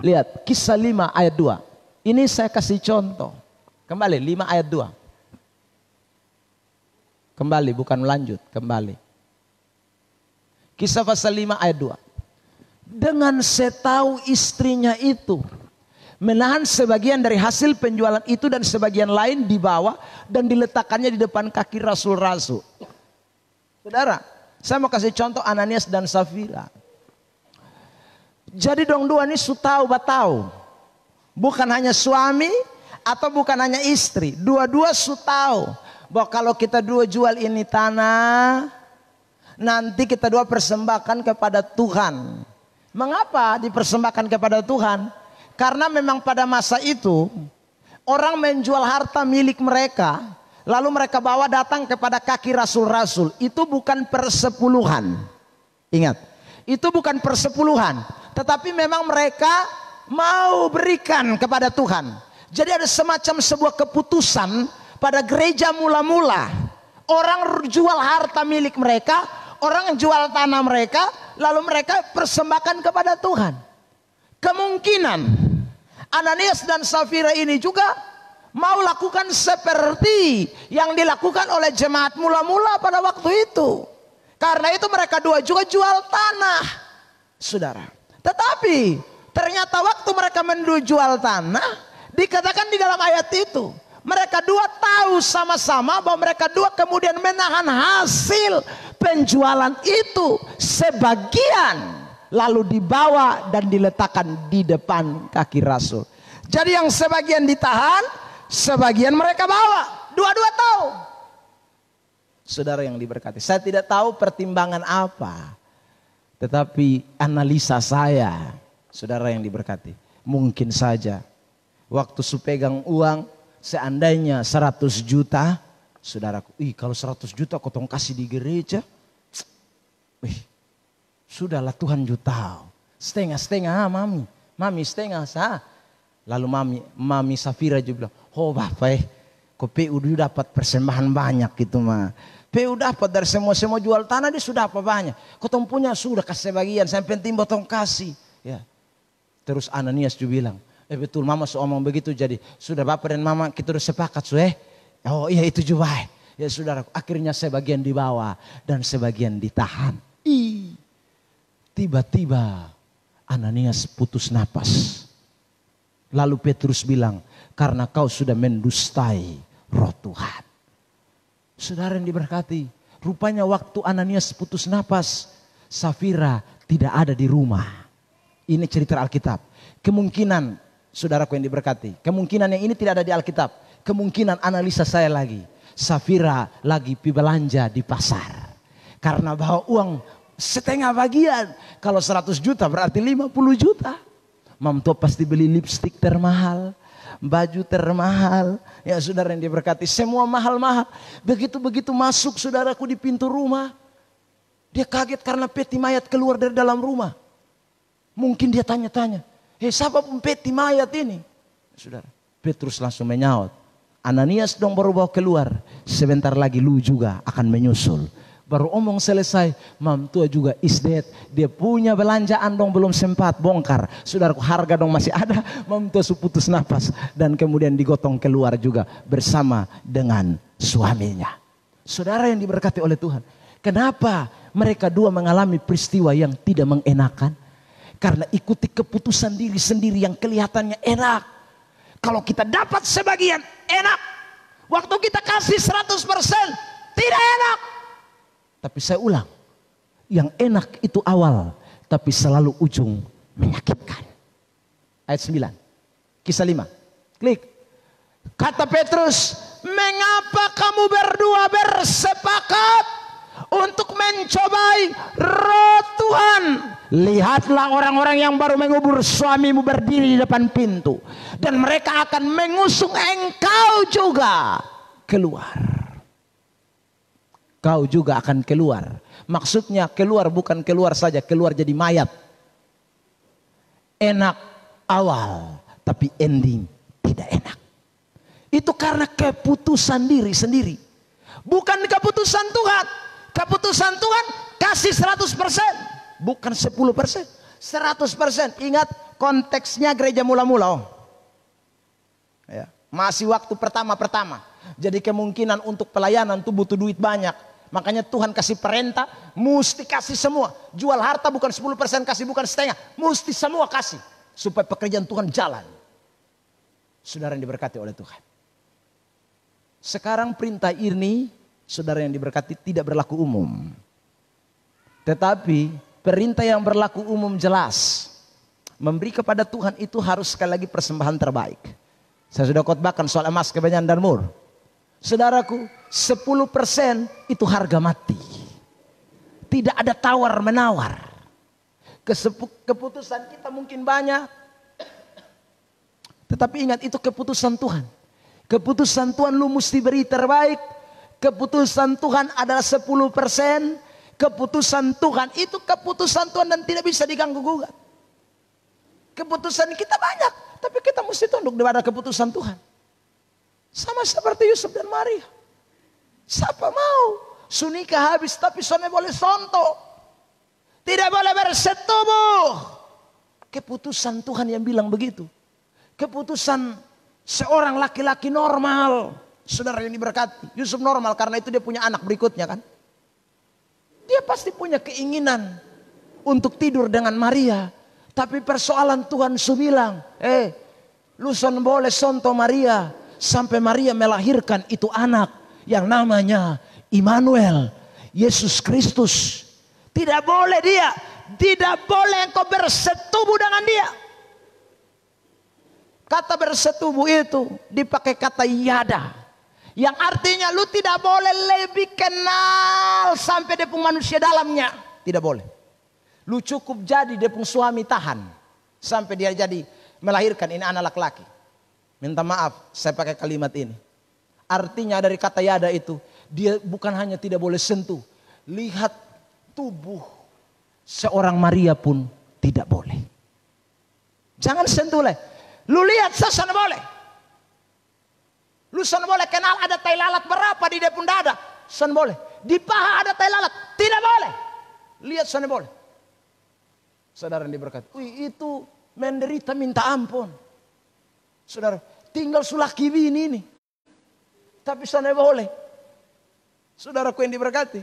Speaker 1: Lihat, Kisah 5 ayat 2. Ini saya kasih contoh. Kembali, 5 ayat 2. Kembali, bukan lanjut, kembali. Kisah pasal 5 ayat 2. Dengan setahu istrinya itu menahan sebagian dari hasil penjualan itu dan sebagian lain dibawa dan diletakkannya di depan kaki rasul-rasul. Saudara, saya mau kasih contoh Ananias dan Safira. Jadi dong dua ini tahu batau. Bukan hanya suami atau bukan hanya istri. Dua-dua tahu bahwa kalau kita dua jual ini tanah, nanti kita dua persembahkan kepada Tuhan. Mengapa dipersembahkan kepada Tuhan? Karena memang pada masa itu orang menjual harta milik mereka, lalu mereka bawa datang kepada kaki rasul-rasul. Itu bukan persepuluhan. Ingat, itu bukan persepuluhan. Tetapi memang mereka mau berikan kepada Tuhan. Jadi ada semacam sebuah keputusan pada gereja mula-mula. Orang jual harta milik mereka, orang jual tanah mereka, lalu mereka persembahkan kepada Tuhan. Kemungkinan Ananias dan Safira ini juga mau lakukan seperti yang dilakukan oleh jemaat mula-mula pada waktu itu. Karena itu mereka dua juga jual tanah, saudara. Tetapi ternyata waktu mereka menjual tanah, dikatakan di dalam ayat itu, mereka dua tahu sama-sama bahwa mereka dua kemudian menahan hasil
Speaker 2: penjualan itu sebagian lalu dibawa dan diletakkan di depan kaki Rasul. Jadi yang sebagian ditahan, sebagian mereka bawa. Dua-dua tahu. Saudara yang diberkati, saya tidak tahu pertimbangan apa, tetapi analisa saya, saudara yang diberkati, mungkin saja waktu su pegang uang, seandainya 100 juta, saudaraku, kalau 100 juta kotong kasih di gereja, sudahlah Tuhan tahu. Setengah-setengah mami setengah sah. Lalu mami Safira juga bilang, oh bapak kok PU dapat persembahan banyak gitu mah. PU dapat dari semua jual tanah dia sudah apa banyak. Kotong punya sudah kasih bagian, saya penting botong kasih. Ya. Terus Ananias juga bilang, betul mama omong begitu, jadi sudah bapak dan mama kita udah sepakat oh iya itu juga. Ya saudara, akhirnya sebagian dibawa dan sebagian ditahan. Tiba-tiba Ananias putus napas. Lalu Petrus bilang, karena kau sudah mendustai roh Tuhan. Saudara yang diberkati, rupanya waktu Ananias putus napas, Safira tidak ada di rumah. Ini cerita Alkitab. Kemungkinan, saudaraku yang diberkati, kemungkinan yang ini tidak ada di Alkitab. Kemungkinan analisa saya lagi, Safira lagi belanja di pasar. Karena bawa uang setengah bagian. Kalau 100 juta berarti 50 juta. Mamto pasti beli lipstik termahal, baju termahal. Ya saudara yang diberkati, semua mahal-mahal. Begitu-begitu masuk saudaraku di pintu rumah, dia kaget karena peti mayat keluar dari dalam rumah. Mungkin dia tanya-tanya, siapa pun peti mayat ini? Saudara, Petrus langsung menyaut, Ananias dong baru bawa keluar, sebentar lagi lu juga akan menyusul. Baru omong selesai, mam tua juga is dead. Dia punya belanjaan dong belum sempat bongkar. Saudaraku, harga dong masih ada. Mam tua putus nafas dan kemudian digotong keluar juga bersama dengan suaminya. Saudara yang diberkati oleh Tuhan, kenapa mereka dua mengalami peristiwa yang tidak mengenakan? Karena ikuti keputusan diri sendiri yang kelihatannya enak. Kalau kita dapat sebagian enak, waktu kita kasih 100% tidak enak. Tapi saya ulang, yang enak itu awal, tapi selalu ujung menyakitkan. Ayat 9, kisah 5, klik. Kata Petrus, mengapa kamu berdua bersepakat untuk mencobai roh Tuhan? Lihatlah orang-orang yang baru mengubur suamimu berdiri di depan pintu. Dan mereka akan mengusung engkau juga keluar. Kau juga akan keluar. Maksudnya keluar bukan keluar saja, keluar jadi mayat. Enak awal, tapi ending tidak enak. Itu karena keputusan diri sendiri. Bukan keputusan Tuhan. Keputusan Tuhan kasih 100%. Bukan 10%. 100%. Ingat konteksnya gereja mula-mula. Ya. Masih waktu pertama-pertama. Jadi kemungkinan untuk pelayanan itu butuh duit banyak. Makanya Tuhan kasih perintah, mesti kasih semua. Jual harta bukan 10% kasih, bukan setengah. Mesti semua kasih. Supaya pekerjaan Tuhan jalan. Saudara yang diberkati oleh Tuhan. Sekarang perintah ini, saudara yang diberkati, tidak berlaku umum. Tetapi perintah yang berlaku umum jelas. Memberi kepada Tuhan itu harus sekali lagi persembahan terbaik. Saya sudah khotbahkan soal emas, kebanyakan dan mur. Saudaraku, 10% itu harga mati. Tidak ada tawar menawar. Keputusan kita mungkin banyak. Tetapi ingat, itu keputusan Tuhan. Keputusan Tuhan lu mesti beri terbaik. Keputusan Tuhan adalah 10%. Keputusan Tuhan itu keputusan Tuhan dan tidak bisa diganggu gugat. Keputusan kita banyak, tapi kita mesti tunduk kepada keputusan Tuhan. Sama seperti Yusuf dan Maria. Siapa mau sunikah habis tapi suami boleh sonto. Tidak boleh bersetubuh. Keputusan Tuhan yang bilang begitu. Keputusan seorang laki-laki normal. Saudara yang diberkati. Yusuf normal karena itu dia punya anak berikutnya kan. Dia pasti punya keinginan untuk tidur dengan Maria. Tapi persoalan Tuhan bilang, lu boleh sonto Maria. Sampai Maria melahirkan itu anak yang namanya Immanuel. Yesus Kristus. Tidak boleh dia. Tidak boleh engkau bersetubuh dengan dia. Kata bersetubuh itu dipakai kata yada. Yang artinya lu tidak boleh lebih kenal sampai dia pun manusia dalamnya. Tidak boleh. Lu cukup jadi dia pun suami tahan. Sampai dia jadi melahirkan ini anak laki-laki. Minta maaf saya pakai kalimat ini. Artinya dari kata yada itu. Dia bukan hanya tidak boleh sentuh. Lihat tubuh seorang Maria pun tidak boleh. Jangan sentuh leh. Lu lihat sana boleh. Lu sana boleh kenal ada tai lalat berapa di dia pun dada. Sana boleh. Di paha ada tai lalat. Tidak boleh. Lihat sana boleh. Saudara yang diberkati. Wih, itu menderita minta ampun. Saudara, tinggal sulaki bini ini. Tapi sana boleh. Saudaraku yang diberkati.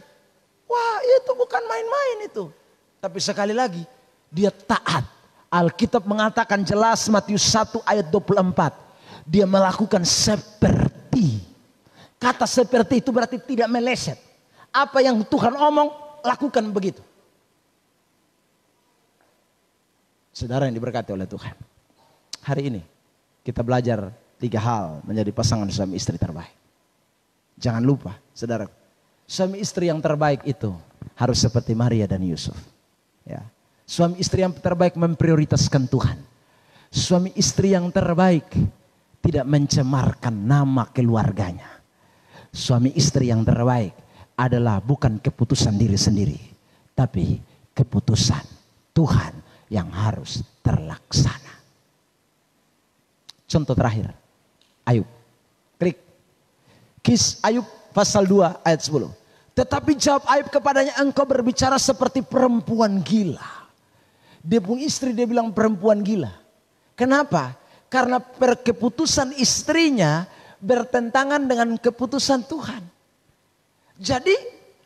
Speaker 2: Wah, itu bukan main-main itu. Tapi sekali lagi, dia taat. Alkitab mengatakan jelas Matius 1 ayat 24. Dia melakukan seperti. Kata seperti itu berarti tidak meleset. Apa yang Tuhan omong, lakukan begitu. Saudara yang diberkati oleh Tuhan. Hari ini kita belajar 3 hal menjadi pasangan suami istri terbaik. Jangan lupa, saudara. Suami istri yang terbaik itu harus seperti Maria dan Yusuf. Ya. Suami istri yang terbaik memprioritaskan Tuhan. Suami istri yang terbaik tidak mencemarkan nama keluarganya. Suami istri yang terbaik adalah bukan keputusan diri sendiri. Tapi keputusan Tuhan yang harus terlaksana. Contoh terakhir. Ayub. Klik. Kis Ayub pasal 2 ayat 10. Tetapi jawab Ayub kepadanya, engkau berbicara seperti perempuan gila. Dia pun istri dia bilang perempuan gila. Kenapa? Karena keputusan istrinya bertentangan dengan keputusan Tuhan. Jadi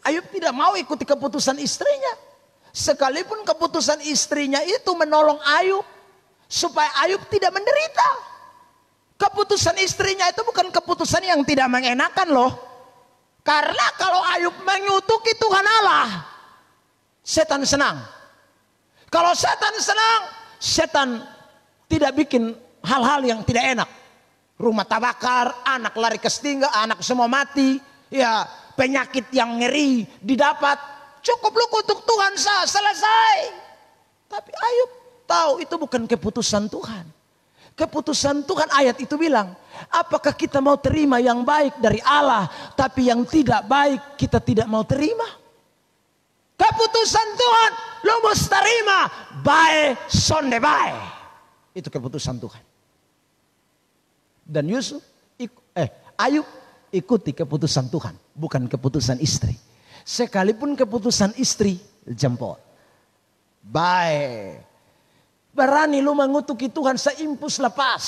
Speaker 2: Ayub tidak mau ikuti keputusan istrinya. Sekalipun keputusan istrinya itu menolong Ayub. Supaya Ayub tidak menderita. Keputusan istrinya itu bukan keputusan yang tidak mengenakan loh. Karena kalau Ayub mengutuki Tuhan Allah, setan senang. Kalau setan senang, setan tidak bikin hal-hal yang tidak enak. Rumah terbakar, anak lari ke setingga, anak semua mati. Ya, penyakit yang ngeri didapat. Cukup lu kutuk Tuhan selesai. Tapi Ayub tahu itu bukan keputusan Tuhan. Keputusan Tuhan ayat itu bilang, apakah kita mau terima yang baik dari Allah, tapi yang tidak baik kita tidak mau terima? Keputusan Tuhan, lu mesti terima bae sonde bae. Itu keputusan Tuhan. Dan Ayub ikuti keputusan Tuhan, bukan keputusan istri. Sekalipun keputusan istri jempol. Bae. Berani lu mengutuki Tuhan seimpus lepas.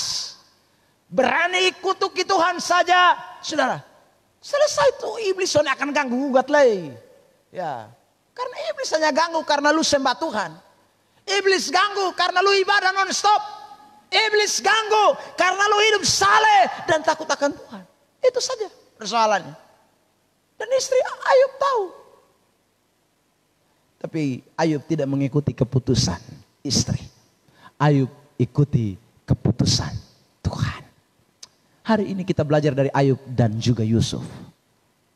Speaker 2: Berani ikutuki Tuhan saja, saudara. Selesai tuh iblis akan ganggu gugat lagi. Ya. Karena iblis hanya ganggu karena lu sembah Tuhan. Iblis ganggu karena lu ibadah non stop. Iblis ganggu karena lu hidup saleh dan takut akan Tuhan. Itu saja persoalannya. Dan istri Ayub tahu. Tapi Ayub tidak mengikuti keputusan istri. Ayub ikuti keputusan Tuhan. Hari ini kita belajar dari Ayub dan juga Yusuf.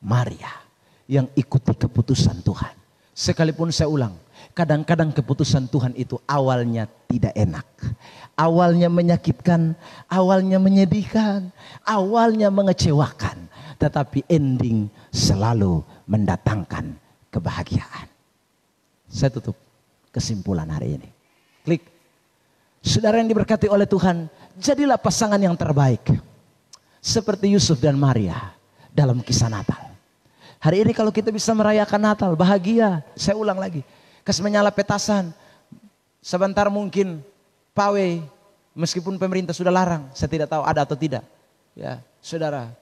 Speaker 2: Maria yang ikuti keputusan Tuhan. Sekalipun saya ulang, kadang-kadang keputusan Tuhan itu awalnya tidak enak. Awalnya menyakitkan, awalnya menyedihkan, awalnya mengecewakan. Tetapi ending selalu mendatangkan kebahagiaan. Saya tutup kesimpulan hari ini. Klik. Saudara yang diberkati oleh Tuhan, jadilah pasangan yang terbaik. Seperti Yusuf dan Maria dalam kisah Natal. Hari ini kalau kita bisa merayakan Natal, bahagia. Saya ulang lagi. Kasih menyala petasan. Sebentar mungkin pawai, meskipun pemerintah sudah larang. Saya tidak tahu ada atau tidak. Ya, saudara.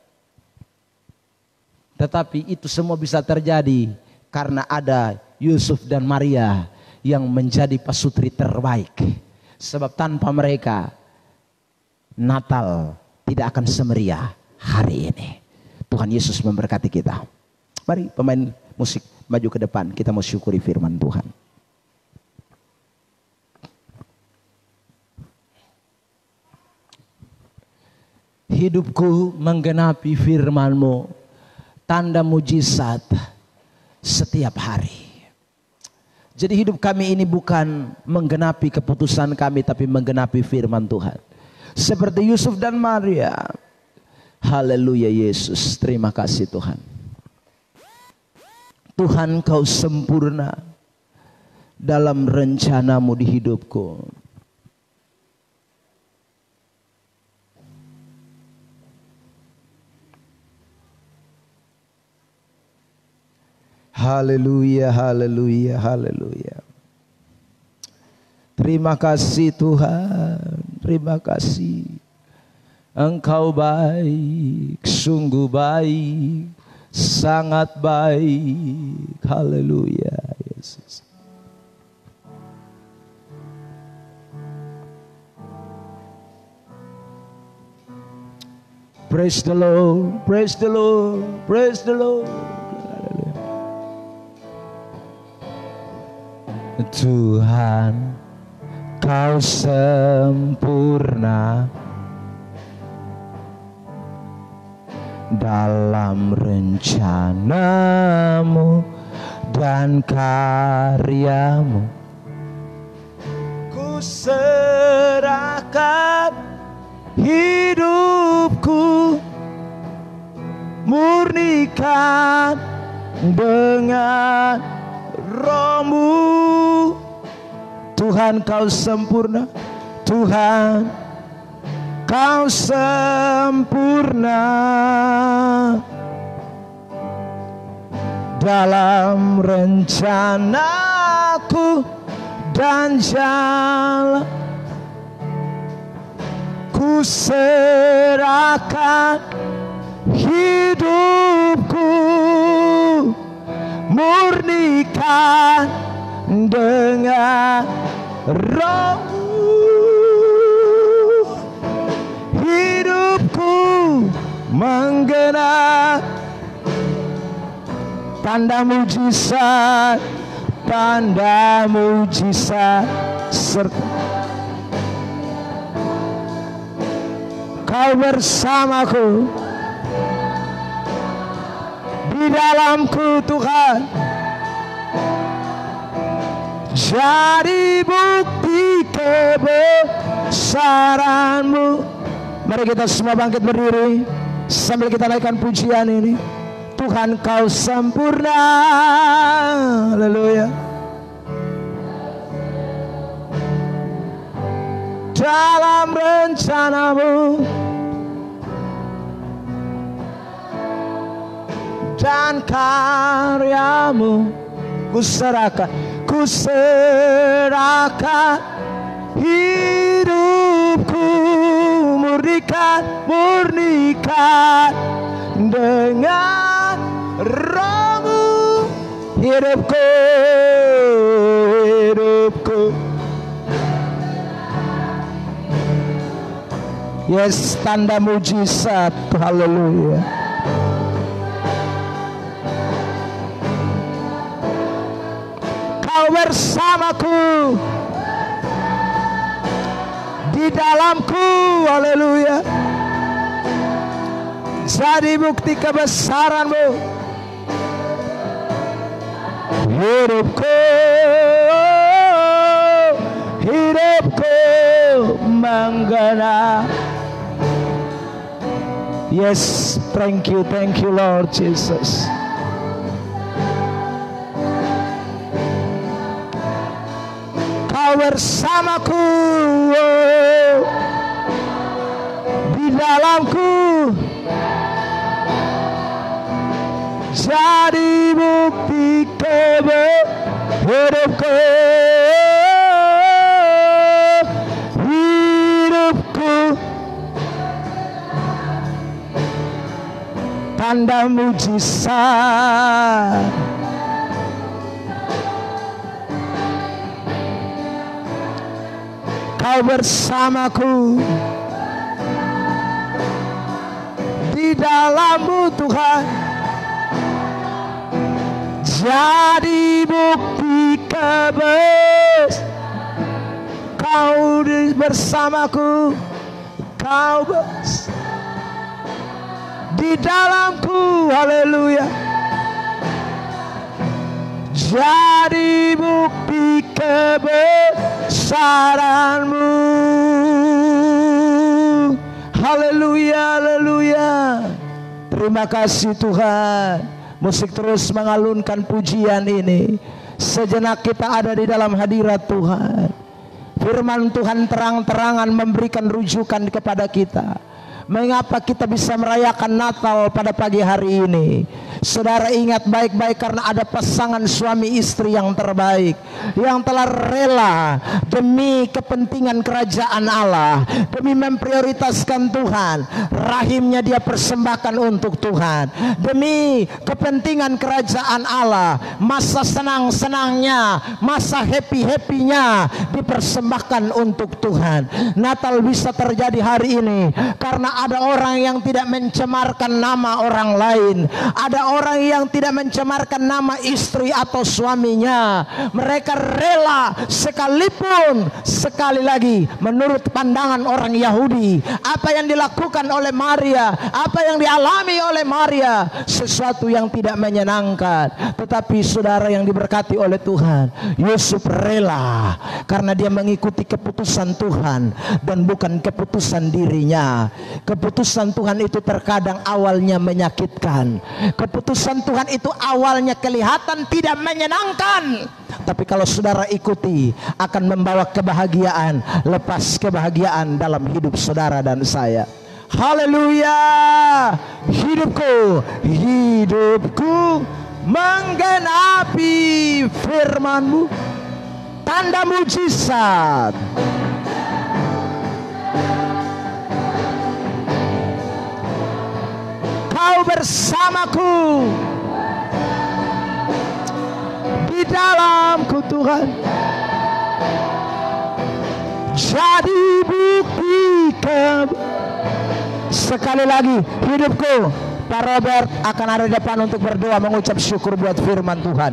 Speaker 2: Tetapi itu semua bisa terjadi karena ada Yusuf dan Maria yang menjadi pasutri terbaik. Sebab tanpa mereka, Natal tidak akan semeriah hari ini. Tuhan Yesus memberkati kita. Mari pemain musik
Speaker 1: Maju ke depan, kita mau syukuri firman Tuhan. Hidupku menggenapi firman-Mu, tanda mujizat setiap hari. Jadi hidup kami ini bukan menggenapi keputusan kami, tapi menggenapi firman Tuhan. Seperti Yusuf dan Maria. Haleluya Yesus, terima kasih Tuhan. Tuhan Kau sempurna dalam rencana-Mu di hidupku. Haleluya, haleluya, haleluya. Terima kasih Tuhan, terima kasih. Engkau baik, sungguh baik, sangat baik. Haleluya, Yesus. Praise the Lord, praise the Lord, praise the Lord. Tuhan, Kau sempurna dalam rencana-Mu dan karya-Mu. Ku serahkan hidupku, murnikan dengan Roh-Mu. Tuhan Kau sempurna, Tuhan Kau sempurna dalam rencanaku dan jalan. Ku serahkan hidupku, murnikan dengan Roh-Mu. Hidupku menggenap tanda mujizat, tanda mujizat serta Kau bersamaku, di dalamku Tuhan. Jadi bukti kebesaran-Mu. Mari kita semua bangkit berdiri sambil kita naikkan pujian ini. Tuhan Kau sempurna. Haleluya. Dalam rencana-Mu dan karya-Mu, ku serahkan hidupku, murnikan dengan Roh-Mu. Hidupku yes, tanda mujizat. Haleluya. Kau bersamaku, di dalamku. Haleluya. Jadi bukti kebesaran-Mu. Hidupku menggenap. Yes, thank you Lord Jesus. Kau bersamaku, di dalamku. Jadi bukti hidupku tanda mujizat. Kau bersamaku, di dalam-Mu Tuhan. jadi bukti Kau bersamaku, Kau di dalamku, haleluya. Jadi bukti kebesaran-Mu, haleluya, haleluya. Terima kasih Tuhan. Musik terus mengalunkan pujian ini. Sejenak kita ada di dalam hadirat Tuhan. Firman Tuhan terang-terangan memberikan rujukan kepada kita. Mengapa kita bisa merayakan Natal pada pagi hari ini? Saudara ingat baik-baik, karena ada pasangan suami istri yang terbaik, yang telah rela demi kepentingan kerajaan Allah, demi memprioritaskan Tuhan. Rahimnya dia persembahkan untuk Tuhan. Demi kepentingan kerajaan Allah, masa senang-senangnya, masa happy-happynya dipersembahkan untuk Tuhan. Natal bisa terjadi hari ini karena ada orang yang tidak mencemarkan nama orang lain. Ada orang yang tidak mencemarkan nama istri atau suaminya. Mereka rela, sekalipun sekali lagi menurut pandangan orang Yahudi, apa yang dilakukan oleh Maria, apa yang dialami oleh Maria, sesuatu yang tidak menyenangkan. Tetapi saudara yang diberkati oleh Tuhan, Yusuf rela karena dia mengikuti keputusan Tuhan dan bukan keputusan dirinya. Keputusan Tuhan itu terkadang awalnya menyakitkan. Keputusan Tuhan itu awalnya kelihatan tidak menyenangkan. Tapi kalau saudara ikuti, akan membawa kebahagiaan, lepas kebahagiaan dalam hidup saudara dan saya. Haleluya. Hidupku menggenapi firman-Mu, tanda mujizat. Kau bersamaku, di dalamku Tuhan, jadi bukti sekali lagi hidupku. Pak Robert akan ada di depan untuk berdoa, mengucap syukur buat firman Tuhan.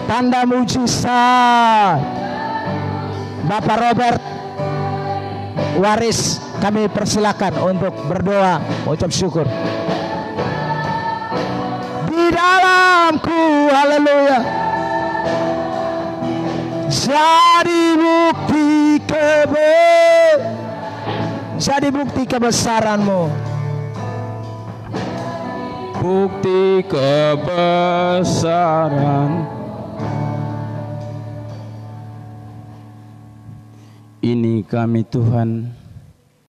Speaker 1: Tanda mujizat. Bapak Robert waris, kami persilakan untuk berdoa, mengucap syukur. Di dalamku, haleluya, jadi bukti kebesaran-Mu,
Speaker 3: bukti kebesaran. Ini kami Tuhan,